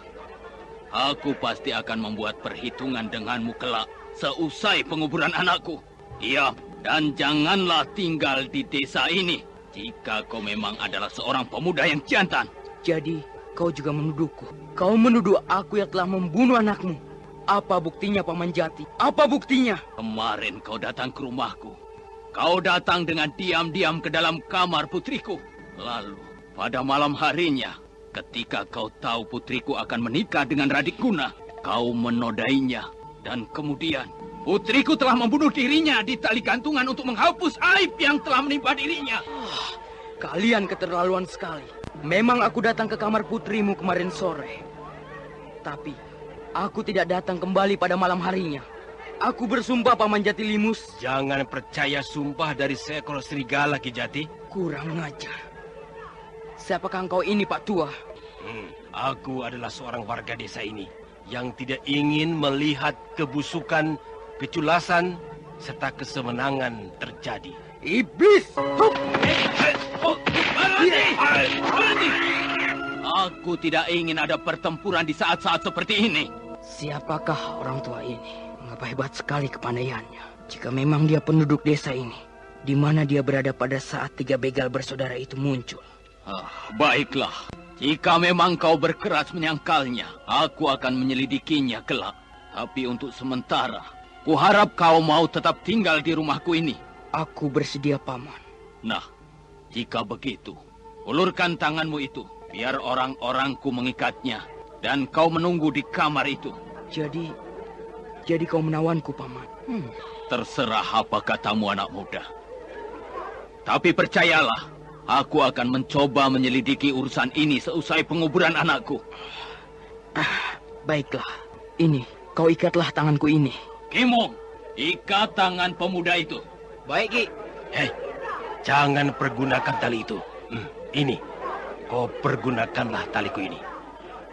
Aku pasti akan membuat perhitungan denganmu kelak seusai penguburan anakku. Iya, dan janganlah tinggal di desa ini jika kau memang adalah seorang pemuda yang jantan. Jadi, kau juga menuduhku. Kau menuduh aku yang telah membunuh anakmu. Apa buktinya, Paman Jati? Apa buktinya? Kemarin kau datang ke rumahku. Kau datang dengan diam-diam ke dalam kamar putriku. Lalu, pada malam harinya, ketika kau tahu putriku akan menikah dengan Radik Guna, kau menodainya. Dan kemudian, putriku telah membunuh dirinya di tali gantungan untuk menghapus aib yang telah menimpa dirinya. Kalian keterlaluan sekali. Memang aku datang ke kamar putrimu kemarin sore. Tapi, aku tidak datang kembali pada malam harinya. Aku bersumpah, Paman Jati Limus. Jangan percaya sumpah dari seekor serigala, Ki Jati. Kurang ajar. Siapakah engkau ini, Pak Tua? Aku adalah seorang warga desa ini yang tidak ingin melihat kebusukan, keculasan, serta kesemenangan terjadi. Iblis! Berhenti! Aku tidak ingin ada pertempuran di saat-saat seperti ini. Siapakah orang tua ini? Mengapa hebat sekali kepandaiannya. Jika memang dia penduduk desa ini, di mana dia berada pada saat 3 begal bersaudara itu muncul? Baiklah. Jika memang kau berkeras menyangkalnya, aku akan menyelidikinya kelak. Tapi untuk sementara, kuharap kau mau tetap tinggal di rumahku ini. Aku bersedia, Paman. Nah, jika begitu, ulurkan tanganmu itu, biar orang-orangku mengikatnya, dan kau menunggu di kamar itu. Jadi kau menawanku, Paman? Terserah apa katamu, anak muda. Tapi percayalah, aku akan mencoba menyelidiki urusan ini seusai penguburan anakku. Baiklah, ini, kau ikatlah tanganku ini. Kimong, ikat tangan pemuda itu. Baik, Ki. Hei, jangan pergunakan tali itu. Ini, kau pergunakanlah taliku ini.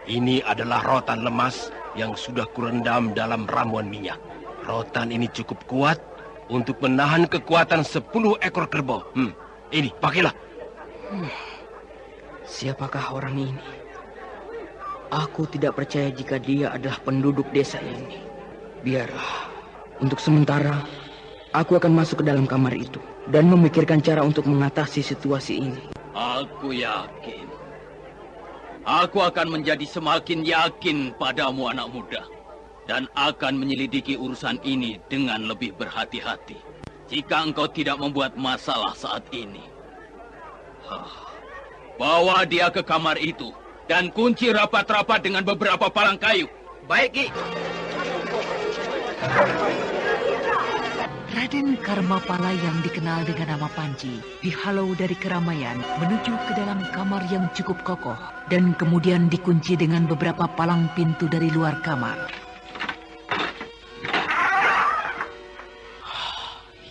Ini adalah rotan lemas yang sudah kurendam dalam ramuan minyak. Rotan ini cukup kuat untuk menahan kekuatan 10 ekor kerbau. Ini, pakailah. Siapakah orang ini? Aku tidak percaya jika dia adalah penduduk desa ini. Biarlah, untuk sementara, aku akan masuk ke dalam kamar itu dan memikirkan cara untuk mengatasi situasi ini. Aku yakin. Aku akan menjadi semakin yakin padamu, anak muda. Dan akan menyelidiki urusan ini dengan lebih berhati-hati. Jika engkau tidak membuat masalah saat ini. Bawa dia ke kamar itu dan kunci rapat-rapat dengan beberapa palang kayu. Baik, Ki. Raden Karmapala yang dikenal dengan nama Panji dihalau dari keramaian menuju ke dalam kamar yang cukup kokoh dan kemudian dikunci dengan beberapa palang pintu dari luar kamar.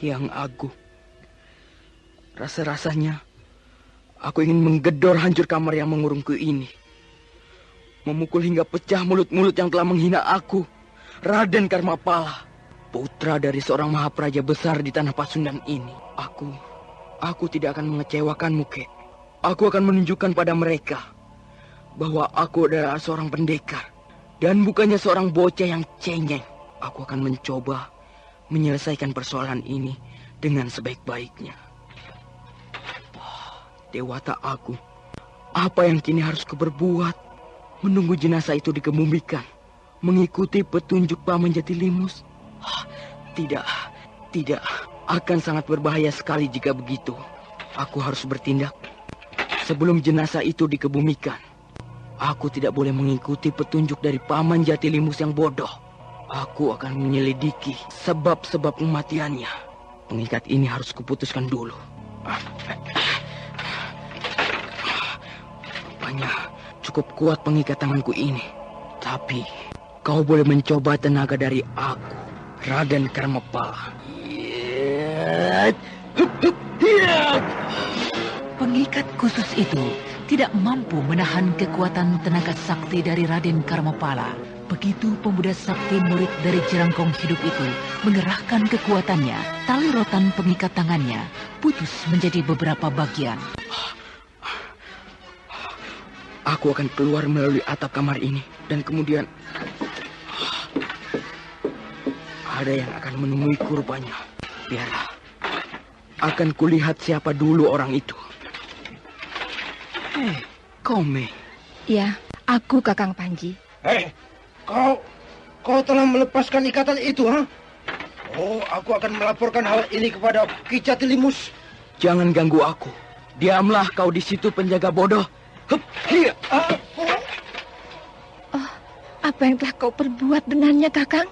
Yang Agung, rasa-rasanya aku ingin menggedor hancur kamar yang mengurungku ini. Memukul hingga pecah mulut-mulut yang telah menghina aku. Raden Karmapala, putra dari seorang mahapraja besar di tanah Pasundan ini. Aku tidak akan mengecewakanmu, Kek. Aku akan menunjukkan pada mereka bahwa aku adalah seorang pendekar dan bukannya seorang bocah yang cengeng. Aku akan mencoba menyelesaikan persoalan ini dengan sebaik-baiknya. Dewata Agung, apa yang kini harus kuperbuat? Menunggu jenazah itu dikebumikan, mengikuti petunjuk Paman Jatilimus? Tidak, akan sangat berbahaya sekali jika begitu. Aku harus bertindak sebelum jenazah itu dikebumikan. Aku tidak boleh mengikuti petunjuk dari Paman Jatilimus yang bodoh. Aku akan menyelidiki sebab-sebab kematiannya. Pengikat ini harus kuputuskan dulu. Rupanya cukup kuat pengikat tanganku ini. Tapi kau boleh mencoba tenaga dari aku, Raden Karmapala. Pengikat khusus itu tidak mampu menahan kekuatan tenaga sakti dari Raden Karmapala. Begitu pemuda sakti murid dari Jerangkong hidup itu mengerahkan kekuatannya, tali rotan pengikat tangannya putus menjadi beberapa bagian. Aku akan keluar melalui atap kamar ini dan kemudian ada yang akan menemuiku rupanya. Biarlah, akan kulihat siapa dulu orang itu. Hei, Kome. Ya, aku Kakang Panji. Hei, kau telah melepaskan ikatan itu, ha? Oh, aku akan melaporkan hal ini kepada Ki Jatilimus. Jangan ganggu aku. Diamlah kau di situ, penjaga bodoh. Oh, apa yang telah kau perbuat dengannya, Kakang?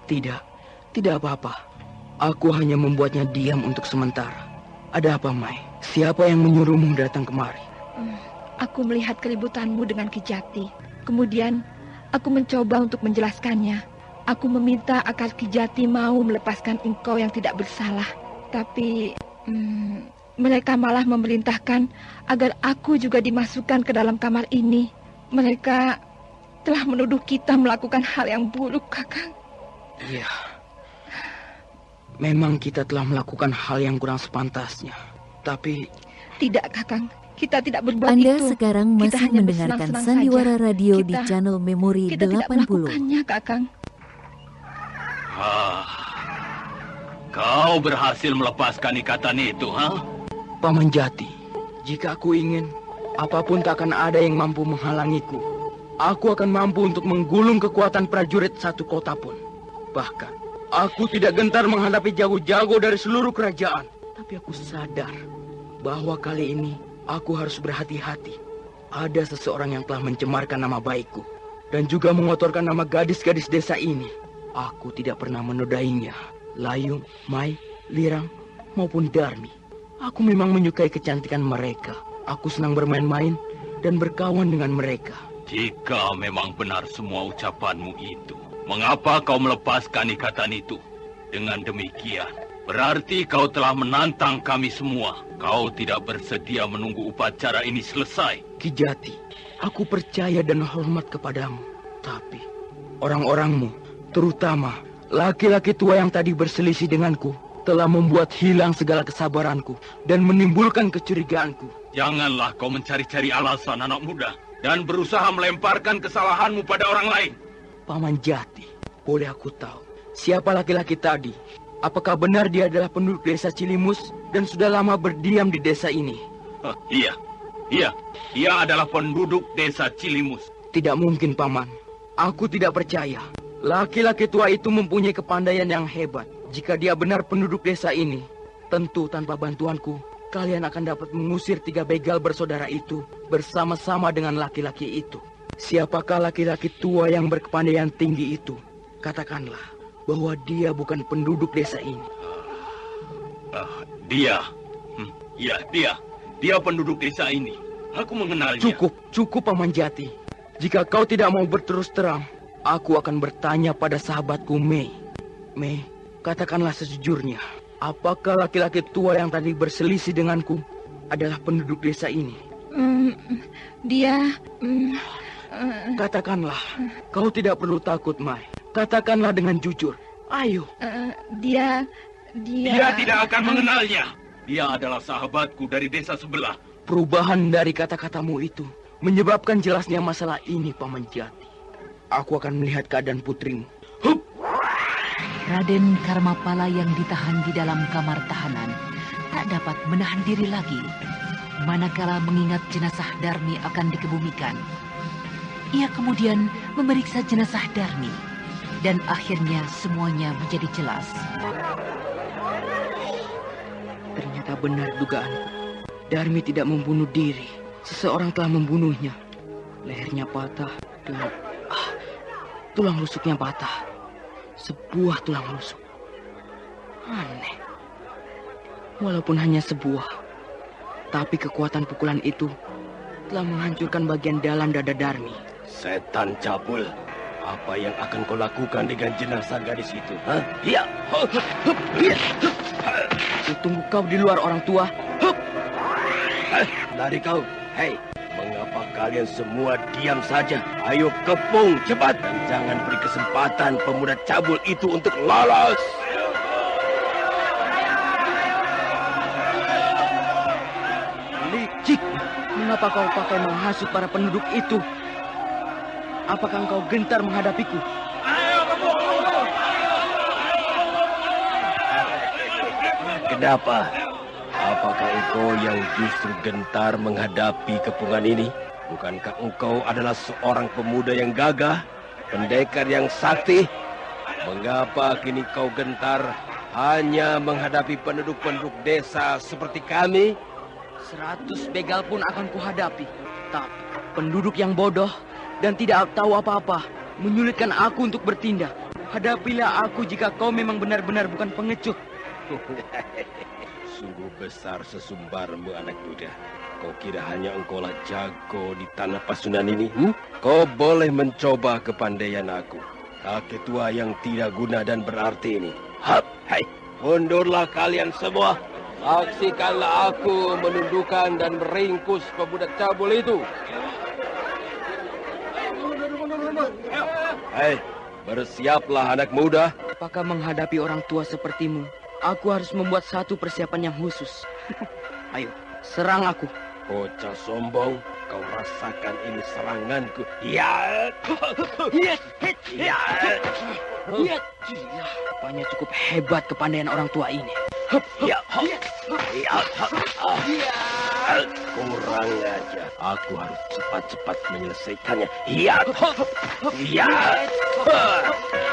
Tidak apa-apa. Aku hanya membuatnya diam untuk sementara. Ada apa, Mai? Siapa yang menyuruhmu datang kemari? Aku melihat keributanmu dengan Ki Jati. Kemudian aku mencoba untuk menjelaskannya. Aku meminta agar Ki Jati mau melepaskan engkau yang tidak bersalah. Tapi mereka malah memerintahkan agar aku juga dimasukkan ke dalam kamar ini. Mereka telah menuduh kita melakukan hal yang buruk, Kakang. Iya. Memang kita telah melakukan hal yang kurang sepantasnya. Tapi tidak, Kakang. Kita tidak berbuat Anda itu. sekarang Kita masih hanya mendengarkan bersenang-senang Sandiwara saja. Radio di Kita- channel Memori Kita tidak 80. melakukannya, Kakang. Kau berhasil melepaskan ikatan itu, ha? Paman Jati, jika aku ingin, apapun tak akan ada yang mampu menghalangiku. Aku akan mampu untuk menggulung kekuatan prajurit satu kota pun. Bahkan, aku tidak gentar menghadapi jago-jago dari seluruh kerajaan. Tapi aku sadar bahwa kali ini aku harus berhati-hati. Ada seseorang yang telah mencemarkan nama baikku dan juga mengotorkan nama gadis-gadis desa ini. Aku tidak pernah menodainya. Layung, Mai, Lirang, maupun Darmi. Aku memang menyukai kecantikan mereka. Aku senang bermain-main dan berkawan dengan mereka. Jika memang benar semua ucapanmu itu, mengapa kau melepaskan ikatan itu? Dengan demikian, berarti kau telah menantang kami semua. Kau tidak bersedia menunggu upacara ini selesai. Ki Jati, aku percaya dan hormat kepadamu. Tapi orang-orangmu, terutama laki-laki tua yang tadi berselisih denganku, telah membuat hilang segala kesabaranku dan menimbulkan kecurigaanku. Janganlah kau mencari-cari alasan, anak muda, dan berusaha melemparkan kesalahanmu pada orang lain. Paman Jati, boleh aku tahu siapa laki-laki tadi? Apakah benar dia adalah penduduk desa Cilimus dan sudah lama berdiam di desa ini? Iya, dia adalah penduduk desa Cilimus. Tidak mungkin, Paman. Aku tidak percaya. Laki-laki tua itu mempunyai kepandaian yang hebat. Jika dia benar penduduk desa ini, tentu tanpa bantuanku, kalian akan dapat mengusir 3 begal bersaudara itu bersama-sama dengan laki-laki itu. Siapakah laki-laki tua yang berkepandaian tinggi itu? Katakanlah bahwa dia bukan penduduk desa ini. Dia penduduk desa ini. Aku mengenalnya. Cukup Paman Jati. Jika kau tidak mau berterus terang, aku akan bertanya pada sahabatku Mei. Mei, katakanlah sejujurnya, apakah laki-laki tua yang tadi berselisih denganku adalah penduduk desa ini? Katakanlah, kau tidak perlu takut, Mai. Katakanlah dengan jujur. Ayo. Dia tidak akan mengenalnya. Dia adalah sahabatku dari desa sebelah. Perubahan dari kata-katamu itu menyebabkan jelasnya masalah ini, Paman Jati. Aku akan melihat keadaan putrimu. Hup! Raden Karmapala yang ditahan di dalam kamar tahanan tak dapat menahan diri lagi. Manakala mengingat jenazah Darmi akan dikebumikan, ia kemudian memeriksa jenazah Darmi dan akhirnya semuanya menjadi jelas. Ternyata benar dugaanku. Darmi tidak membunuh diri. Seseorang telah membunuhnya. Lehernya patah dan tulang rusuknya patah. Sebuah tulang rusuk. Aneh. Walaupun hanya sebuah, tapi kekuatan pukulan itu telah menghancurkan bagian dalam dada Darmi. Setan cabul, apa yang akan kau lakukan dengan jenazah gadis itu? Hah? Iya. Tunggu kau di luar, orang tua. Lari kau. Hei, mengapa kalian semua diam saja? Ayo kepung cepat dan jangan beri kesempatan pemuda cabul itu untuk lolos. Licik, mengapa kau pakai menghasut para penduduk itu? Apakah engkau gentar menghadapiku? Kenapa? Apakah engkau yang justru gentar menghadapi kepungan ini? Bukankah engkau adalah seorang pemuda yang gagah, pendekar yang sakti? Mengapa kini kau gentar hanya menghadapi penduduk-penduduk desa seperti kami? 100 begal pun akan kuhadapi. Tapi penduduk yang bodoh dan tidak tahu apa-apa menyulitkan aku untuk bertindak. Hadapilah aku jika kau memang benar-benar bukan pengecut. Sungguh besar sesumbarmu, anak muda. Kau kira hanya engkaulah jago di tanah Pasunan ini? Kau boleh mencoba kepandaian aku. Kakek tua yang tidak guna dan berarti ini. Hai, mundurlah kalian semua. Saksikanlah aku menundukkan dan meringkus pemuda cabul itu. Hei, bersiaplah anak muda. Apakah menghadapi orang tua sepertimu, aku harus membuat satu persiapan yang khusus? Ayo, serang aku. Bocah sombong, kau rasakan ini seranganku. Ya. Ya. Rupanya cukup hebat kepandaian orang tua ini. Ya. Kurang aja. Aku harus cepat-cepat menyelesaikannya. Ya.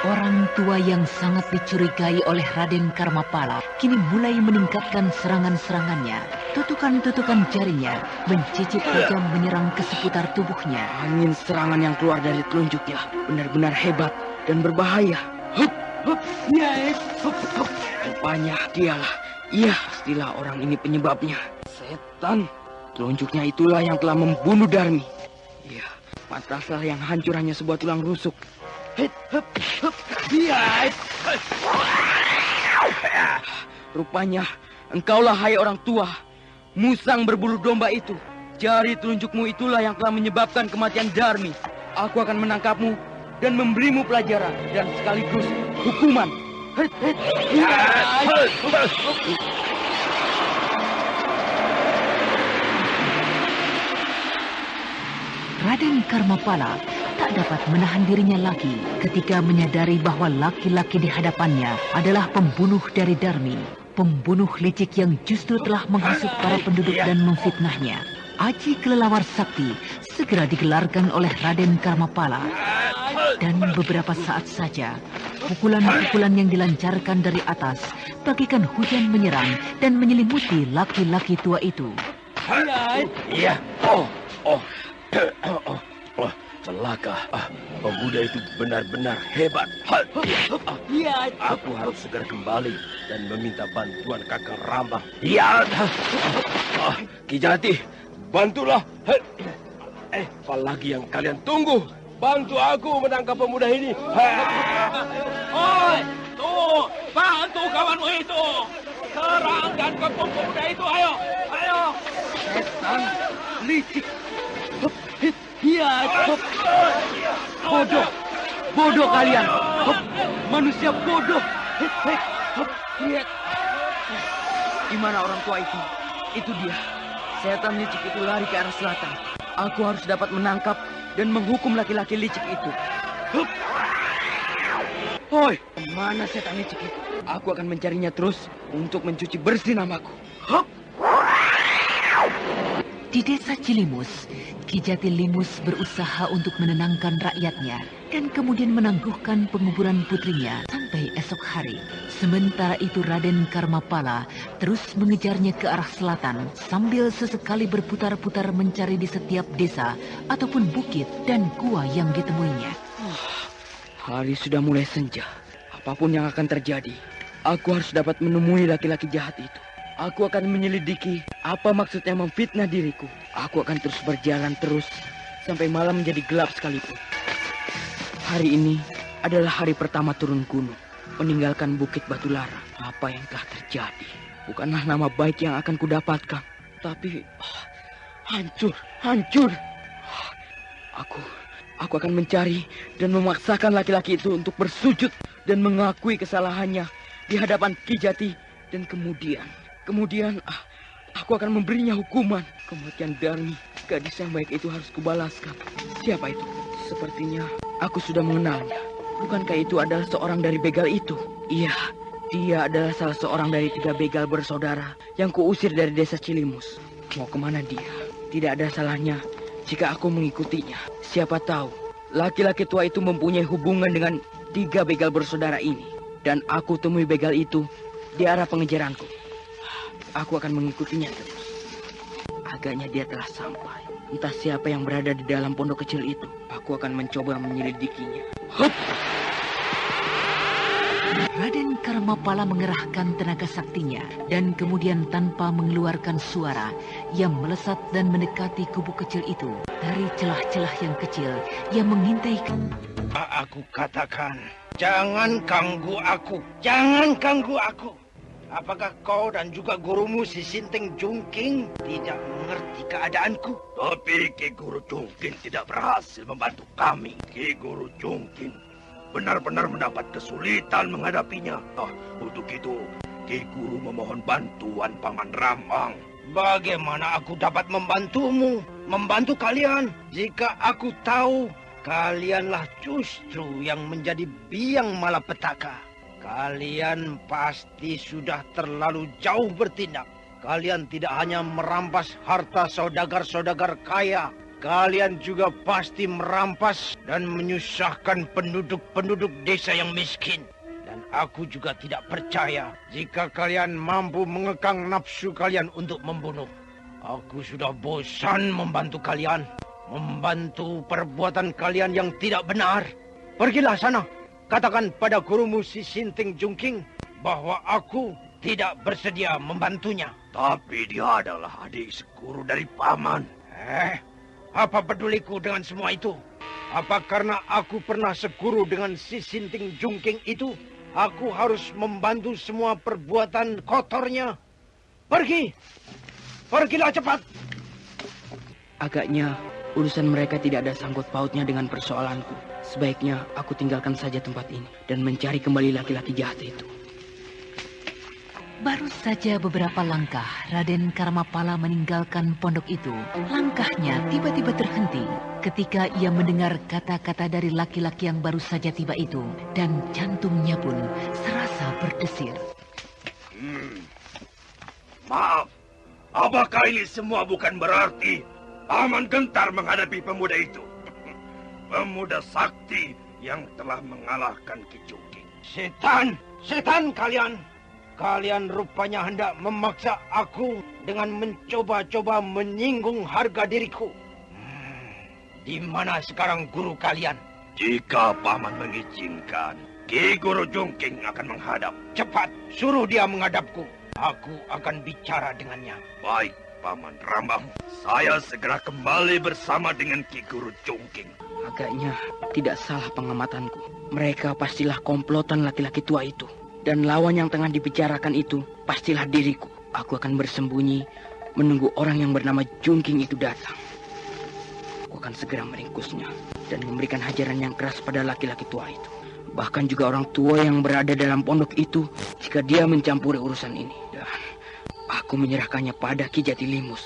Orang tua yang sangat dicurigai oleh Raden Karmapala kini mulai meningkatkan serangan-serangannya. Tutukan-tutukan jarinya mencicip tajam menyerang ke seputar tubuhnya. Angin serangan yang keluar dari telunjuknya benar-benar hebat dan berbahaya. Rupanya dialah. Iya, pastilah orang ini penyebabnya. Setan. Telunjuknya itulah yang telah membunuh Darmi. Iya, pantaslah yang hancur hanya sebuah tulang rusuk. Rupanya engkaulah, hai orang tua, musang berbulu domba itu. Jari telunjukmu itulah yang telah menyebabkan kematian Darmi. Aku akan menangkapmu dan memberimu pelajaran dan sekaligus hukuman. Raden Karmapala tak dapat menahan dirinya lagi ketika menyadari bahwa laki-laki di hadapannya adalah pembunuh dari Darmi. Pembunuh licik yang justru telah menghasut para penduduk dan memfitnahnya. Aji Kelelawar Sakti segera digelarkan oleh Raden Karmapala. Dan beberapa saat saja, pukulan-pukulan yang dilancarkan dari atas bagaikan hujan menyerang dan menyelimuti laki-laki tua itu. Iya. Celaka. Pemuda itu benar-benar hebat. Aku harus segera kembali dan meminta bantuan Kakang Rambang. Iya. Ki Jati, bantulah. Apalagi yang kalian tunggu? Bantu aku menangkap pemuda ini. Oi, tuh, bantu kawanmu itu. Serang dan ke pemuda itu, ayo. Setan, licik. Bodoh kalian. Manusia bodoh. Di mana orang tua itu? Itu dia. Setan licik itu lari ke arah selatan. Aku harus dapat menangkap dan menghukum laki-laki licik itu. Hoi, mana setan licik itu? Aku akan mencarinya terus untuk mencuci bersih namaku. Di desa Cilimus, Ki Jati Limus berusaha untuk menenangkan rakyatnya dan kemudian menangguhkan penguburan putrinya sampai esok hari. Sementara itu Raden Karmapala terus mengejarnya ke arah selatan sambil sesekali berputar-putar mencari di setiap desa ataupun bukit dan gua yang ditemuinya. Hari sudah mulai senja. Apapun yang akan terjadi, aku harus dapat menemui laki-laki jahat itu. Aku akan menyelidiki apa maksudnya memfitnah diriku. Aku akan terus berjalan sampai malam menjadi gelap sekalipun. Hari ini adalah hari pertama turun gunung, meninggalkan Bukit Batu Lara. Apa yang telah terjadi bukanlah nama baik yang akan kudapatkan, tapi hancur. Aku akan mencari dan memaksakan laki-laki itu untuk bersujud dan mengakui kesalahannya di hadapan Ki Jati, dan Kemudian aku akan memberinya hukuman. Kematian Darmi, gadis yang baik itu harus kubalaskan. Siapa itu? Sepertinya aku sudah mengenalnya. Bukankah itu adalah seorang dari begal itu? Iya, dia adalah salah seorang dari 3 begal bersaudara yang kuusir dari desa Cilimus. Mau kemana dia? Tidak ada salahnya jika aku mengikutinya. Siapa tahu laki-laki tua itu mempunyai hubungan dengan 3 begal bersaudara ini. Dan aku temui begal itu di arah pengejaranku. Aku akan mengikutinya terus. Agaknya dia telah sampai. Entah siapa yang berada di dalam pondok kecil itu. Aku akan mencoba menyelidikinya. Raden Karmapala mengerahkan tenaga saktinya dan kemudian tanpa mengeluarkan suara, ia melesat dan mendekati kubu kecil itu. Dari celah-celah yang kecil, ia mengintai. Aku katakan, jangan ganggu aku. Jangan ganggu aku. Apakah kau dan juga gurumu si Sinteng Jungking tidak mengerti keadaanku? Tapi Ki Guru Jungking tidak berhasil membantu kami. Ki Guru Jungking benar-benar mendapat kesulitan menghadapinya. Untuk itu, Ki Guru memohon bantuan Paman Rambang. Bagaimana aku dapat membantu kalian, jika aku tahu kalianlah justru yang menjadi biang malapetaka. Kalian pasti sudah terlalu jauh bertindak. Kalian tidak hanya merampas harta saudagar-saudagar kaya, kalian juga pasti merampas dan menyusahkan penduduk-penduduk desa yang miskin. Dan aku juga tidak percaya jika kalian mampu mengekang nafsu kalian untuk membunuh. Aku sudah bosan membantu kalian, membantu perbuatan kalian yang tidak benar. Pergilah sana, katakan pada gurumu si Sinting Jungking bahwa aku tidak bersedia membantunya. Tapi dia adalah adik seguru dari paman. Apa peduliku dengan semua itu? Apa karena aku pernah seguru dengan si Sinting Jungking itu, aku harus membantu semua perbuatan kotornya? Pergilah cepat. Agaknya urusan mereka tidak ada sangkut pautnya dengan persoalanku. Sebaiknya aku tinggalkan saja tempat ini dan mencari kembali laki-laki jahat itu. Baru saja beberapa langkah Raden Karmapala meninggalkan pondok itu, langkahnya tiba-tiba terhenti ketika ia mendengar kata-kata dari laki-laki yang baru saja tiba itu, dan jantungnya pun serasa berdesir. Maaf, apakah ini semua bukan berarti paman gentar menghadapi pemuda itu? Pemuda sakti yang telah mengalahkan Ki Jungking. Setan kalian! Kalian rupanya hendak memaksa aku dengan mencoba-coba menyinggung harga diriku. Di mana sekarang guru kalian? Jika paman mengizinkan, Ki Guru Jungking akan menghadap. Cepat, suruh dia menghadapku. Aku akan bicara dengannya. Baik, Paman Rambang. Saya segera kembali bersama dengan Ki Guru Jungking. Agaknya tidak salah pengamatanku. Mereka pastilah komplotan laki-laki tua itu. Dan lawan yang tengah dibicarakan itu pastilah diriku. Aku akan bersembunyi menunggu orang yang bernama Jungking itu datang. Aku akan segera meringkusnya dan memberikan hajaran yang keras pada laki-laki tua itu. Bahkan juga orang tua yang berada dalam pondok itu jika dia mencampuri urusan ini. Dan aku menyerahkannya pada Ki Jatilimus.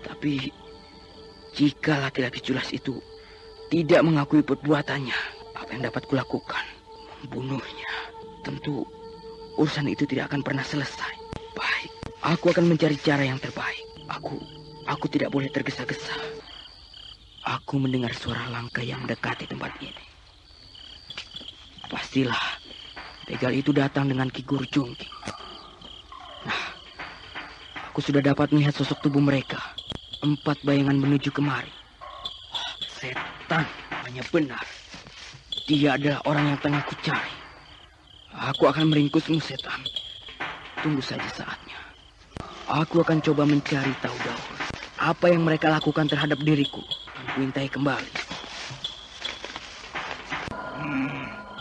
Tapi jika laki-laki culas itu tidak mengakui perbuatannya, apa yang dapat kulakukan? Membunuhnya. Tentu urusan itu tidak akan pernah selesai. Baik, aku akan mencari cara yang terbaik. Aku tidak boleh tergesa-gesa. Aku mendengar suara langkah yang mendekati tempat ini. Pastilah begal itu datang dengan Ki Guru Jungking. Nah, aku sudah dapat melihat sosok tubuh mereka. 4 bayangan menuju kemari. Setan, hanya benar. Dia adalah orang yang tengah kucari. Aku akan meringkusmu, setan. Tunggu saja saatnya. Aku akan coba mencari tahu dahulu apa yang mereka lakukan terhadap diriku. Kuintai kembali.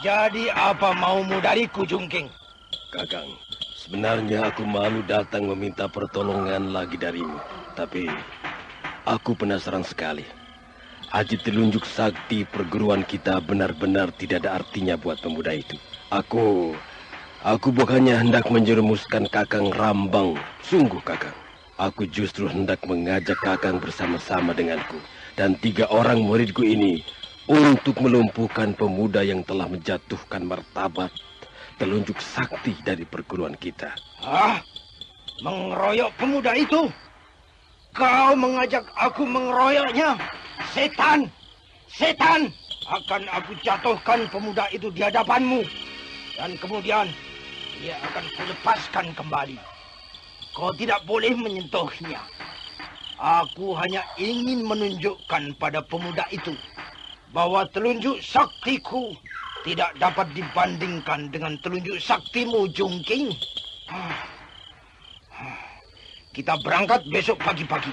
Jadi apa maumu dariku, Jungking? Kakang, sebenarnya aku malu datang meminta pertolongan lagi darimu. Tapi aku penasaran sekali. Aji telunjuk sakti perguruan kita benar-benar tidak ada artinya buat pemuda itu. Aku bukannya hendak menjerumuskan Kakang Rambang. Sungguh, Kakang. Aku justru hendak mengajak Kakang bersama-sama denganku dan 3 orang muridku ini untuk melumpuhkan pemuda yang telah menjatuhkan martabat telunjuk sakti dari perguruan kita. Mengeroyok pemuda itu? Kau mengajak aku mengeroyoknya? Setan! Setan! Akan aku jatuhkan pemuda itu di hadapanmu. Dan kemudian dia akan kulepaskan kembali. Kau tidak boleh menyentuhnya. Aku hanya ingin menunjukkan pada pemuda itu bahwa telunjuk saktiku tidak dapat dibandingkan dengan telunjuk saktimu, Jungking. Kita berangkat besok pagi-pagi.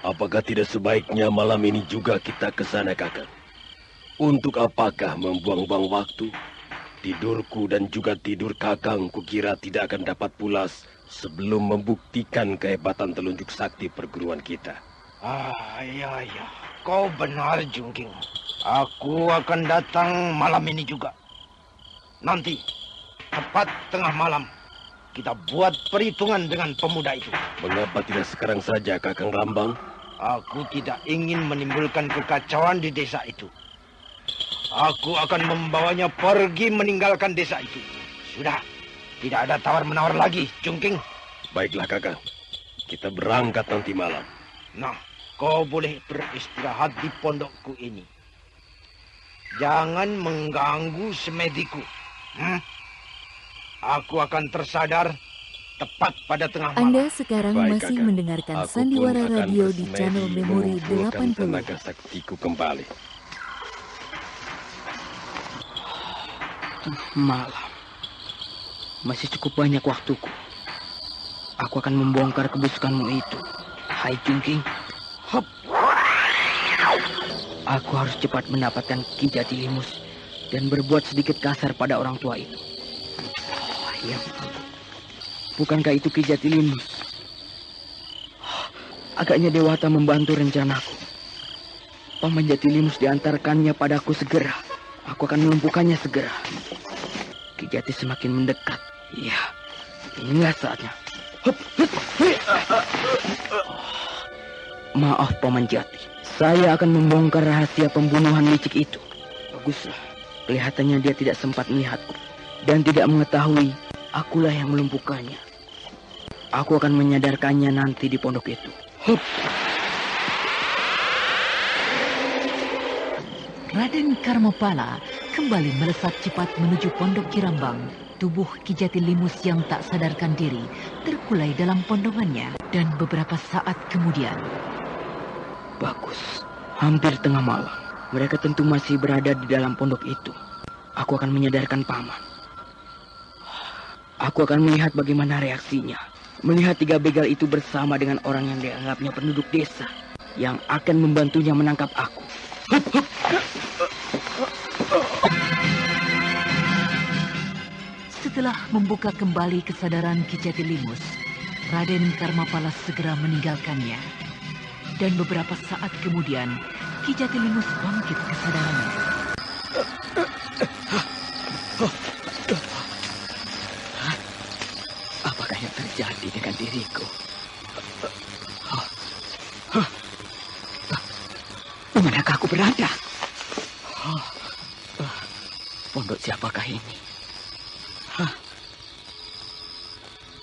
Apakah tidak sebaiknya malam ini juga kita ke sana, Kakang? Untuk apakah membuang-buang waktu? Tidurku dan juga tidur Kakang kukira tidak akan dapat pulas sebelum membuktikan kehebatan telunjuk sakti perguruan kita. Iya. Kau benar, Jungking. Aku akan datang malam ini juga. Nanti, tepat tengah malam, kita buat perhitungan dengan pemuda itu. Mengapa tidak sekarang saja, Kakang Rambang? Aku tidak ingin menimbulkan kekacauan di desa itu. Aku akan membawanya pergi meninggalkan desa itu. Sudah, tidak ada tawar-menawar lagi, Jungking. Baiklah, Kakang. Kita berangkat nanti malam. Nah, kau boleh beristirahat di pondokku ini. Jangan mengganggu semediku. Aku akan tersadar tepat pada tengah malam. Anda sekarang Baik, masih Kakang. mendengarkan Aku Sandiwara pun akan Radio di bersemedi channel Memori mengumpulkan 80. tenaga saktiku kembali. Malam. Masih cukup banyak waktuku. Aku akan membongkar kebusukanmu itu. Hai Jungking. Hop. Aku harus cepat mendapatkan Ki Jatilimus dan berbuat sedikit kasar pada orang tua itu. Ya, bukankah itu Ki Jatilimus? Agaknya Dewata membantu rencanaku. Paman Jatilimus diantarkannya padaku segera. Aku akan melumpuhkannya segera. Ki Jati semakin mendekat. Iya, inilah saatnya. Maaf Paman Jati. Saya akan membongkar rahasia pembunuhan licik itu. Baguslah. Kelihatannya dia tidak sempat melihatku. Dan tidak mengetahui akulah yang melumpuhkannya. Aku akan menyadarkannya nanti di pondok itu. Raden Karmapala kembali melesat cepat menuju pondok Kirambang. Tubuh Ki Jatilimus yang tak sadarkan diri terkulai dalam pondongannya. Dan beberapa saat kemudian... Bagus. Hampir tengah malam. Mereka tentu masih berada di dalam pondok itu. Aku akan menyadarkan Paman. Aku akan melihat bagaimana reaksinya. Melihat 3 begal itu bersama dengan orang yang dianggapnya penduduk desa. Yang akan membantunya menangkap aku. Setelah membuka kembali kesadaran Ki Jatilimus, Raden Karmapala segera meninggalkannya. Dan beberapa saat kemudian, Ki Jatilimus bangkit kesadarannya. Apakah yang terjadi dengan diriku? Di manakah aku berada? Pondok siapakah ini?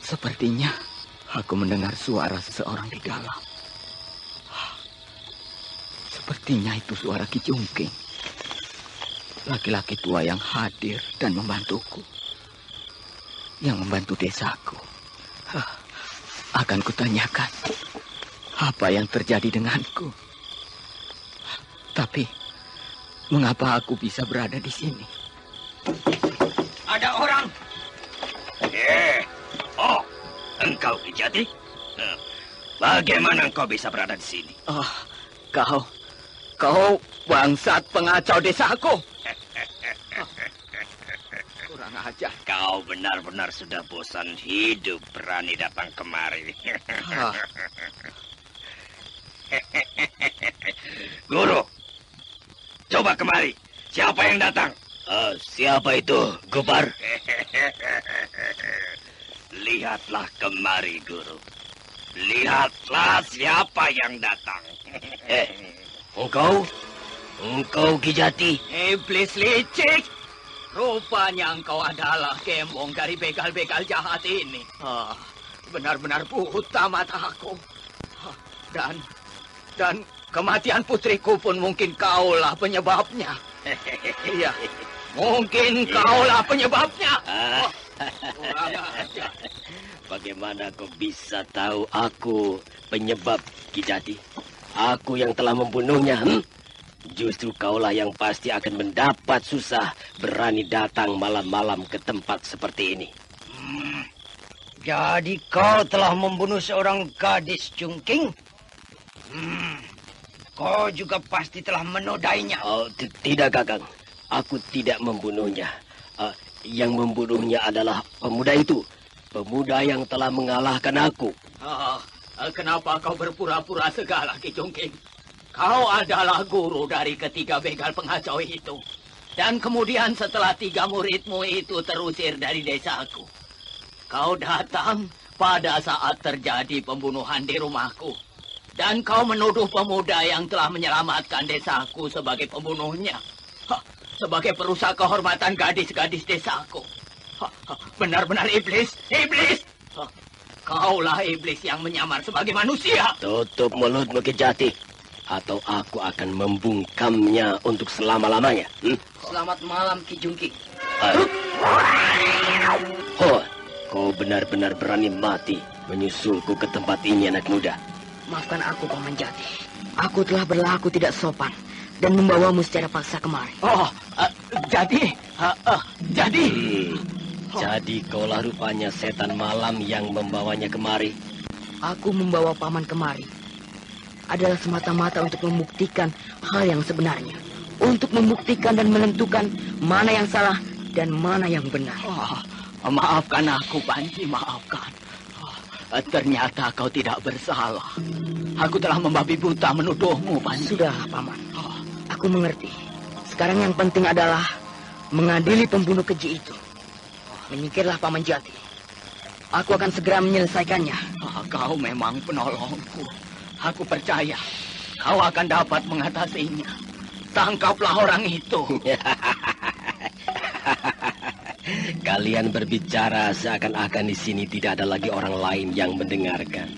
Sepertinya aku mendengar suara seseorang di dalam. Sepertinya itu suara Ki Jungking. Laki-laki tua yang hadir dan membantuku. Yang membantu desaku. Akan kutanyakan apa yang terjadi denganku. Tapi mengapa aku bisa berada di sini? Ada orang. Oh, engkau Ki Jati? Bagaimana engkau bisa berada di sini? Oh, kau bangsat pengacau desaku. Kurang ajar. Kau benar-benar sudah bosan hidup berani datang kemari. Guru, coba kemari. Siapa yang datang? Siapa itu, Gopar? Lihatlah kemari, Guru. Lihatlah siapa yang datang. Engkau Ki Jati. Iblis licik. Rupanya engkau adalah gembong dari begal-begal jahat ini. Benar-benar buta mataku. Dan kematian putriku pun mungkin kaulah penyebabnya. Iya, mungkin kaulah penyebabnya. Bagaimana kau bisa tahu aku penyebab, Ki Jati? Aku yang telah membunuhnya. Justru kaulah yang pasti akan mendapat susah berani datang malam-malam ke tempat seperti ini. Jadi kau telah membunuh seorang gadis, Jungking? Kau juga pasti telah menodainya. Oh, tidak, Kakang. Aku tidak membunuhnya. Yang membunuhnya adalah pemuda itu. Pemuda yang telah mengalahkan aku. Kenapa kau berpura-pura segala, Ki Jungking? Kau adalah guru dari ketiga begal pengacau itu. Dan kemudian setelah 3 muridmu itu terusir dari desaku. Kau datang pada saat terjadi pembunuhan di rumahku. Dan kau menuduh pemuda yang telah menyelamatkan desaku sebagai pembunuhnya. Sebagai perusak kehormatan gadis-gadis desaku. Benar-benar iblis, iblis. Kaulah iblis yang menyamar sebagai manusia. Tutup mulutmu, Kejati, atau aku akan membungkamnya untuk selama-lamanya. Selamat malam, Ki Jungking. Oh, kau benar-benar berani mati menyusulku ke tempat ini, anak muda. Maafkan aku, Paman Jati. Aku telah berlaku tidak sopan dan membawamu secara paksa kemari. Jadi. Jadi kaulah rupanya setan malam yang membawanya kemari. Aku membawa Paman kemari adalah semata-mata untuk membuktikan hal yang sebenarnya. Untuk membuktikan dan menentukan mana yang salah dan mana yang benar. Maafkan aku, Panji, maafkan. Ternyata kau tidak bersalah. Aku telah membabi buta menuduhmu, Panji. Sudahlah, Paman. Aku mengerti. Sekarang yang penting adalah mengadili pembunuh keji itu. Menyingkirlah, Paman Jati. Aku akan segera menyelesaikannya. Kau memang penolongku. Aku percaya kau akan dapat mengatasinya. Tangkaplah orang itu. Kalian berbicara seakan-akan di sini tidak ada lagi orang lain yang mendengarkan.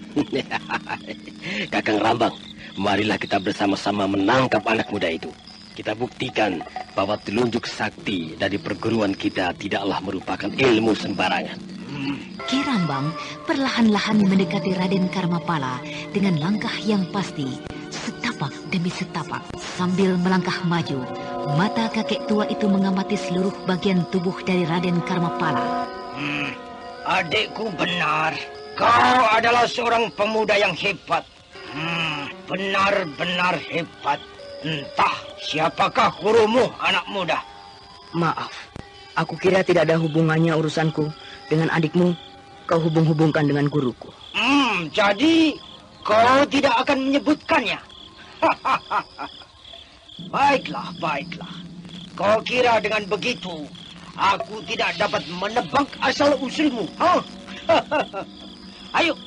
Kakang Rambang, marilah kita bersama-sama menangkap anak muda itu. Kita buktikan bahwa telunjuk sakti dari perguruan kita tidaklah merupakan ilmu sembarangan. Ki Rambang perlahan-lahan mendekati Raden Karmapala dengan langkah yang pasti, setapak demi setapak. Sambil melangkah maju, mata kakek tua itu mengamati seluruh bagian tubuh dari Raden Karmapala. Adikku benar. Kau adalah seorang pemuda yang hebat. Benar-benar hebat. Entah siapakah gurumu, anak muda? Maaf, aku kira tidak ada hubungannya urusanku dengan adikmu. Kau hubung-hubungkan dengan guruku. Jadi kau tidak akan menyebutkannya? Baiklah, baiklah. Kau kira dengan begitu aku tidak dapat menebak asal-usulmu? Ayo,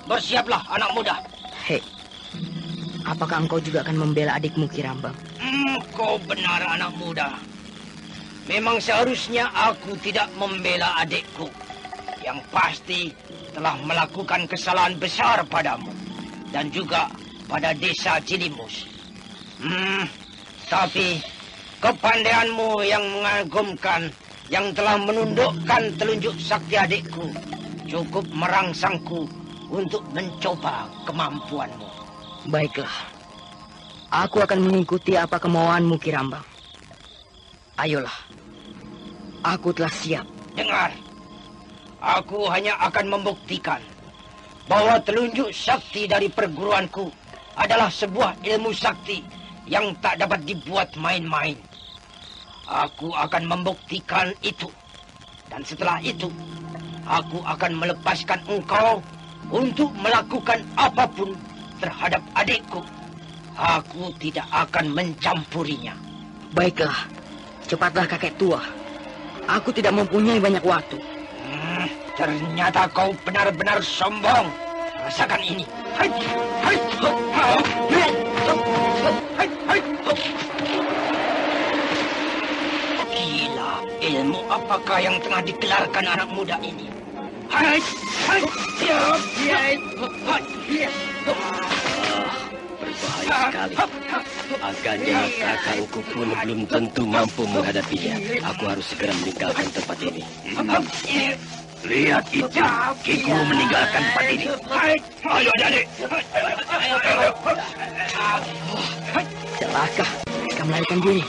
bersiaplah anak muda. Hei, apakah engkau juga akan membela adikmu, Ki Rambang? Kau benar, anak muda. Memang seharusnya aku tidak membela adikku. Yang pasti telah melakukan kesalahan besar padamu. Dan juga pada desa Cilimus. Tapi kepandaianmu yang mengagumkan, yang telah menundukkan telunjuk sakti adikku, cukup merangsangku untuk mencoba kemampuanmu. Baiklah, aku akan mengikuti apa kemauanmu, Ki Rambang. Ayolah, aku telah siap. Dengar, aku hanya akan membuktikan bahwa telunjuk sakti dari perguruanku adalah sebuah ilmu sakti yang tak dapat dibuat main-main. Aku akan membuktikan itu. Dan setelah itu, aku akan melepaskan engkau untuk melakukan apapun terhadap adikku. Aku tidak akan mencampurinya. Baiklah, cepatlah kakek tua. Aku tidak mempunyai banyak waktu. Ternyata kau benar-benar sombong. Rasakan ini. Gila, ilmu apakah yang tengah dikelarkan anak muda ini? Berbahaya sekali. Agaknya kakangku pun belum tentu mampu menghadapinya. Aku harus segera meninggalkan tempat ini. Lihat itu, Ki Guru meninggalkan tempat ini. Ayo, adik. Celaka, mereka melarikan diri.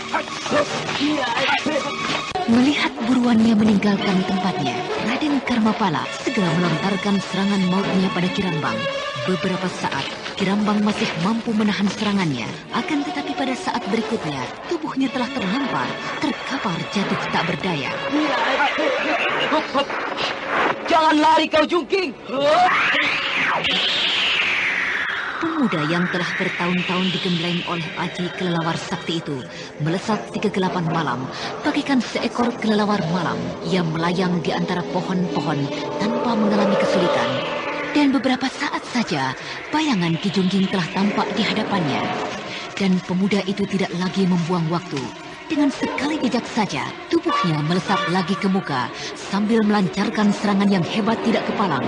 Melihat buruannya meninggalkan tempatnya, Raden Karmapala segera melontarkan serangan mautnya pada Ki Rambang. Beberapa saat, Ki Rambang masih mampu menahan serangannya. Akan tetapi pada saat berikutnya, tubuhnya telah terlempar, terkapar jatuh tak berdaya. Jangan lari kau, Jungking. Pemuda yang telah bertahun-tahun digembleng oleh Aji kelelawar sakti itu melesat di kegelapan malam bagaikan seekor kelelawar malam yang melayang di antara pohon-pohon tanpa mengalami kesulitan. Dan beberapa saat saja bayangan Ki Jungging telah tampak di hadapannya. Dan pemuda itu tidak lagi membuang waktu. Dengan sekali jejak saja, tubuhnya melesat lagi ke muka sambil melancarkan serangan yang hebat tidak kepalang.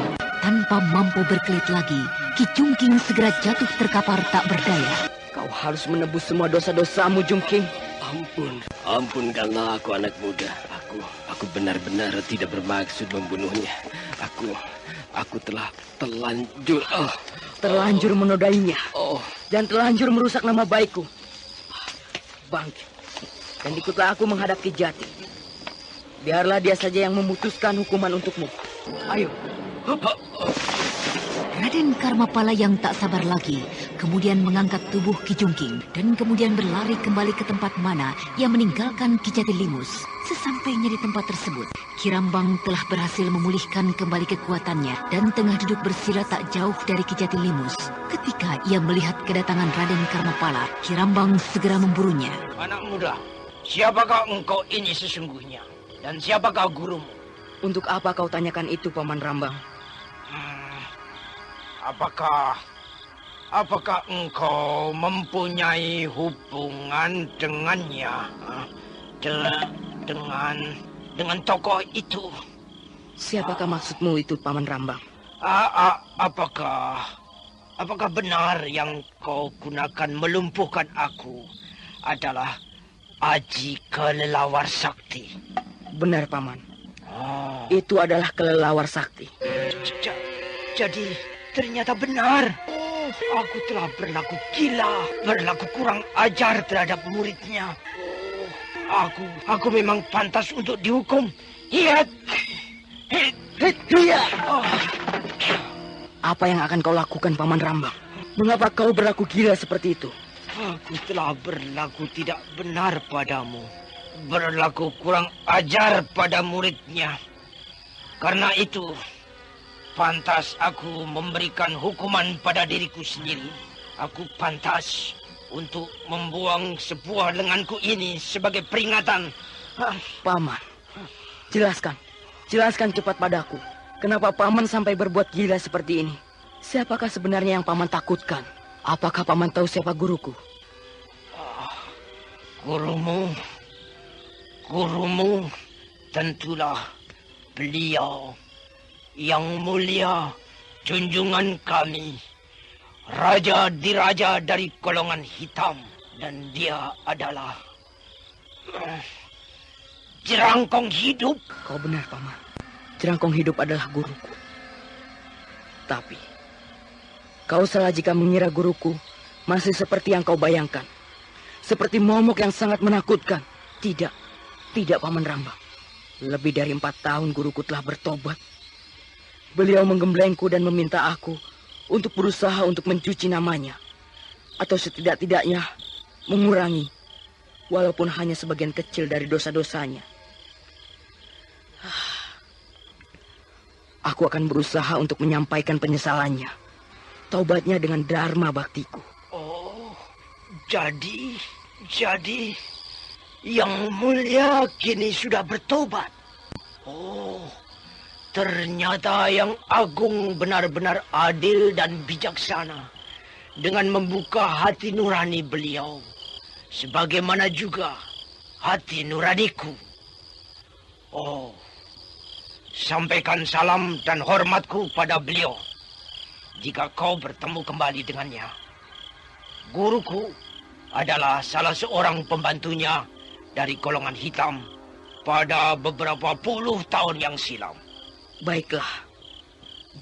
Tanpa mampu berkelit lagi, Ki Jungging segera jatuh terkapar tak berdaya. Kau harus menebus semua dosa-dosamu, Jungging. Ampunkanlah aku, anak muda. Aku benar-benar tidak bermaksud membunuhnya. Aku telah terlanjur menodainya. Dan terlanjur merusak nama baikku. Bangkit. Dan ikutlah aku menghadap Ki Jati. Biarlah dia saja yang memutuskan hukuman untukmu. Ayo. Raden Karmapala yang tak sabar lagi kemudian mengangkat tubuh Ki Jungging dan kemudian berlari kembali ke tempat mana ia meninggalkan Ki Jati Limus. Sesampainya di tempat tersebut, Ki Rambang telah berhasil memulihkan kembali kekuatannya dan tengah duduk bersila tak jauh dari Ki Jati Limus. Ketika ia melihat kedatangan Raden Karmapala, Ki Rambang segera memburunya. Anak muda, siapakah engkau ini sesungguhnya? Dan siapakah gurumu? Untuk apa kau tanyakan itu, Paman Rambang? Apakah engkau mempunyai hubungan dengannya? Dengan tokoh itu? Siapakah maksudmu itu, Paman Rambang? Apakah benar yang kau gunakan melumpuhkan aku adalah Aji kelelawar sakti? Benar, Paman. Itu adalah kelelawar sakti. Jadi ternyata benar. Aku telah berlaku gila, berlaku kurang ajar terhadap muridnya. Aku memang pantas untuk dihukum. Apa yang akan kau lakukan, Paman Rambang? Mengapa kau berlaku gila seperti itu? Aku telah berlaku tidak benar padamu. Berlaku kurang ajar pada muridnya. Karena itu, pantas aku memberikan hukuman pada diriku sendiri. Aku pantas untuk membuang sebuah lenganku ini sebagai peringatan. Paman, jelaskan cepat padaku. Kenapa Paman sampai berbuat gila seperti ini? Siapakah sebenarnya yang Paman takutkan? Apakah Paman tahu siapa guruku? Gurumu tentulah beliau yang mulia, junjungan kami, Raja Diraja dari golongan hitam. Dan dia adalah Jerangkong Hidup. Kau benar, Paman. Jerangkong Hidup adalah guruku. Tapi kau salah jika mengira guruku masih seperti yang kau bayangkan. Seperti momok yang sangat menakutkan. Tidak, Paman Rambang. Lebih dari 4 tahun guruku telah bertobat. Beliau menggemblengku dan meminta aku untuk berusaha untuk mencuci namanya. Atau setidak-tidaknya mengurangi, walaupun hanya sebagian kecil dari dosa-dosanya. Aku akan berusaha untuk menyampaikan penyesalannya. Taubatnya dengan dharma baktiku. Jadi yang mulia kini sudah bertobat. Ternyata yang agung benar-benar adil dan bijaksana dengan membuka hati nurani beliau, sebagaimana juga hati nuraniku. Sampaikan salam dan hormatku pada beliau jika kau bertemu kembali dengannya. Guruku adalah salah seorang pembantunya dari golongan hitam pada beberapa puluh tahun yang silam. Baiklah,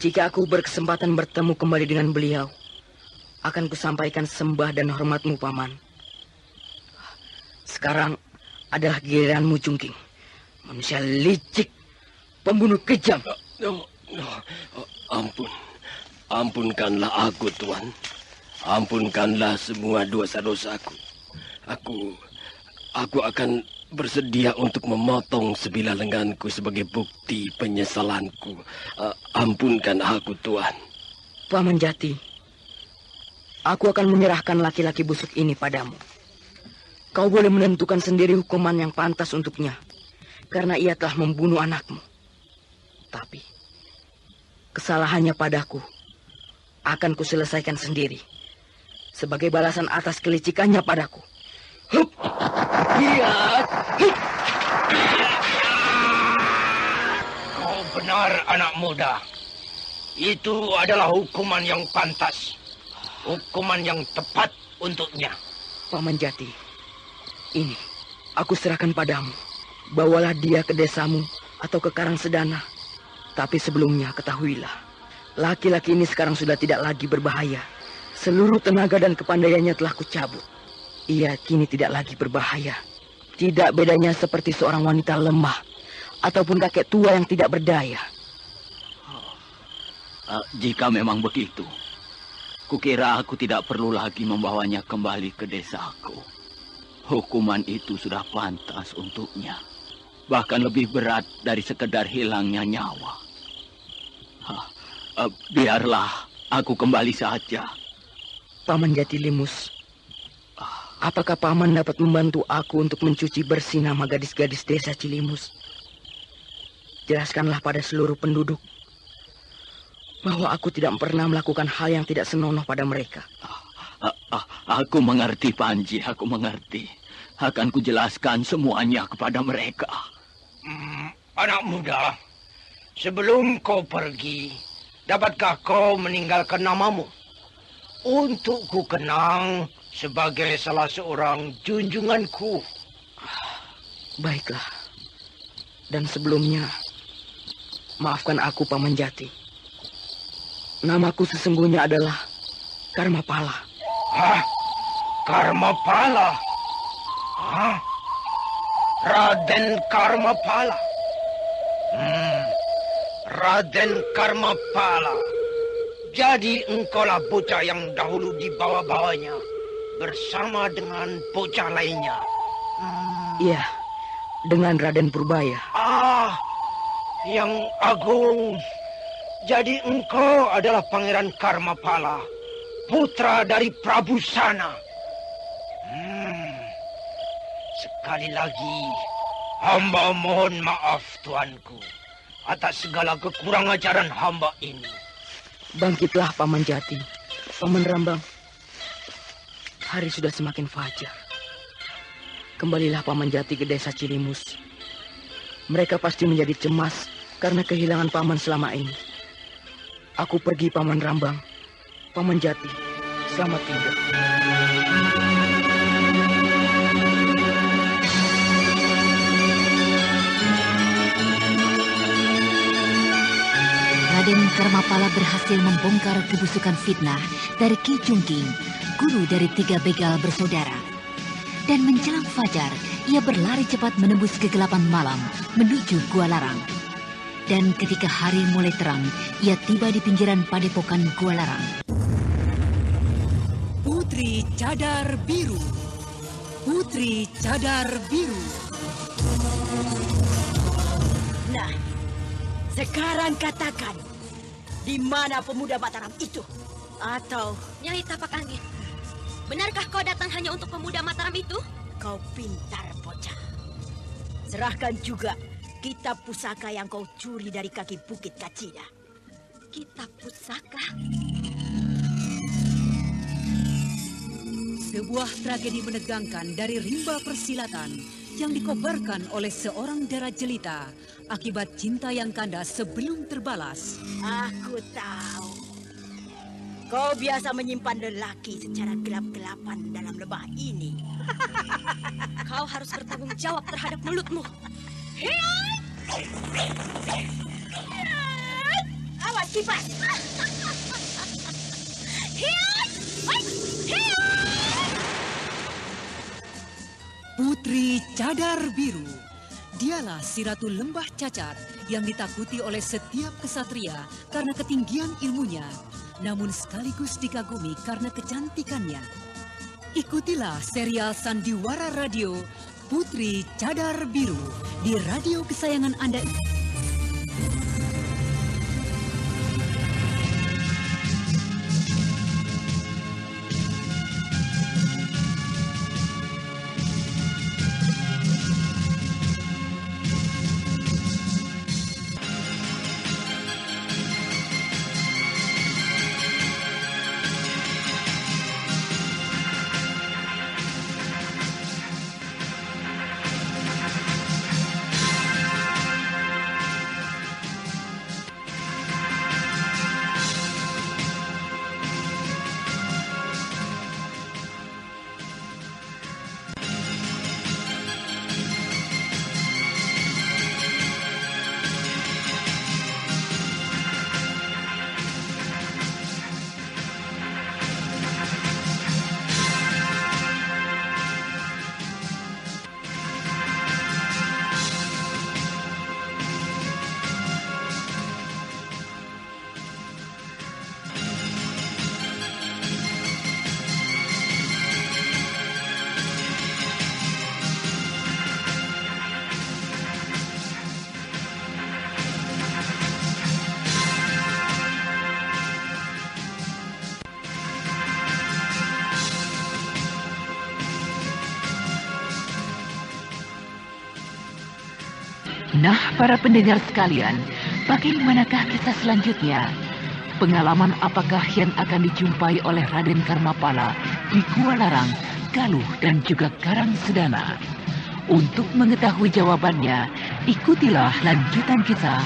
jika aku berkesempatan bertemu kembali dengan beliau, akan kusampaikan sembah dan hormatmu, Paman. Sekarang adalah giliranmu, Jungging. Manusia licik, pembunuh kejam. Ampunkanlah aku, Tuan. Ampunkanlah semua dosa-dosaku. Aku akan bersedia untuk memotong sebilah lenganku sebagai bukti penyesalanku. Ampunkan aku, Tuan. Paman Jati, Aku akan menyerahkan laki-laki busuk ini padamu. Kau boleh menentukan sendiri hukuman yang pantas untuknya, karena ia telah membunuh anakmu. Tapi, kesalahannya padaku akan kuselesaikan sendiri, sebagai balasan atas kelicikannya padaku. Hup! Lihat! Hup! Kau benar, anak muda. Itu adalah hukuman yang pantas. Hukuman yang tepat untuknya. Paman Jati, ini aku serahkan padamu. Bawalah dia ke desamu atau ke Karangsedana. Tapi sebelumnya ketahuilah, laki-laki ini sekarang sudah tidak lagi berbahaya. Seluruh tenaga dan kepandaiannya telah kucabut. Ia kini tidak lagi berbahaya. Tidak bedanya seperti seorang wanita lemah ataupun kakek tua yang tidak berdaya. Jika memang begitu, kukira aku tidak perlu lagi membawanya kembali ke desaku. Hukuman itu sudah pantas untuknya. Bahkan lebih berat dari sekedar hilangnya nyawa. Biarlah aku kembali saja. Paman Jatilimus, apakah paman dapat membantu aku untuk mencuci bersih nama gadis-gadis desa Cilimus? Jelaskanlah pada seluruh penduduk bahwa aku tidak pernah melakukan hal yang tidak senonoh pada mereka. Aku mengerti, Panji, aku mengerti. Akan kujelaskan semuanya kepada mereka. Anak muda, sebelum kau pergi, dapatkah kau meninggalkan namamu? Untuk ku kenang sebagai salah seorang junjunganku. Baiklah. Dan sebelumnya, maafkan aku, Paman Jati. Namaku sesungguhnya adalah Karmapala. Hah? Karmapala? Hah? Raden Karmapala? Raden Karmapala. Jadi engkaulah bocah yang dahulu dibawa-bawanya bersama dengan bocah lainnya. Iya, dengan Raden Purbaya. Yang agung. Jadi engkau adalah Pangeran Karmapala, putra dari Prabu Sana. Sekali lagi, hamba mohon maaf, tuanku, atas segala kekurangan ajaran hamba ini. Bangkitlah, Paman Jati. Paman Rambang. Hari sudah semakin fajar. Kembalilah, Paman Jati, ke desa Cilimus. Mereka pasti menjadi cemas karena kehilangan Paman selama ini. Aku pergi, Paman Rambang. Paman Jati, selamat tinggal. Raden Karmapala berhasil membongkar kebusukan fitnah dari Ki Jungking, guru dari 3 begal bersaudara. Dan menjelang fajar, ia berlari cepat menembus kegelapan malam menuju Gua Larang. Dan ketika hari mulai terang, ia tiba di pinggiran padepokan Gua Larang. Putri Cadar Biru. Putri Cadar Biru. Nah, sekarang katakan, di mana pemuda Mataram itu? Atau Nyai Tapak Angin, benarkah kau datang hanya untuk pemuda Mataram itu? Kau pintar, bocah. Serahkan juga kitab pusaka yang kau curi dari kaki Bukit Kacida. Kitab pusaka? Sebuah tragedi menegangkan dari rimba persilatan yang dikobarkan oleh seorang dara jelita akibat cinta yang kandas sebelum terbalas. Aku tahu. Kau biasa menyimpan lelaki secara gelap-gelapan dalam lembah ini. Kau harus bertanggung jawab terhadap mulutmu. Awas, Kipas! Putri Cadar Biru. Dialah si Ratu Lembah Cacat yang ditakuti oleh setiap kesatria karena ketinggian ilmunya, namun sekaligus dikagumi karena kecantikannya. Ikutilah serial Sandiwara Radio Putri Cadar Biru di radio kesayangan Anda. Nah, para pendengar sekalian, bagaimanakah kisah selanjutnya? Pengalaman apakah yang akan dijumpai oleh Raden Karmapala di Gua Larang, Galuh, dan juga Karang Sedana? Untuk mengetahui jawabannya, ikutilah lanjutan kisah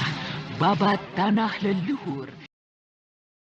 Babat Tanah Leluhur.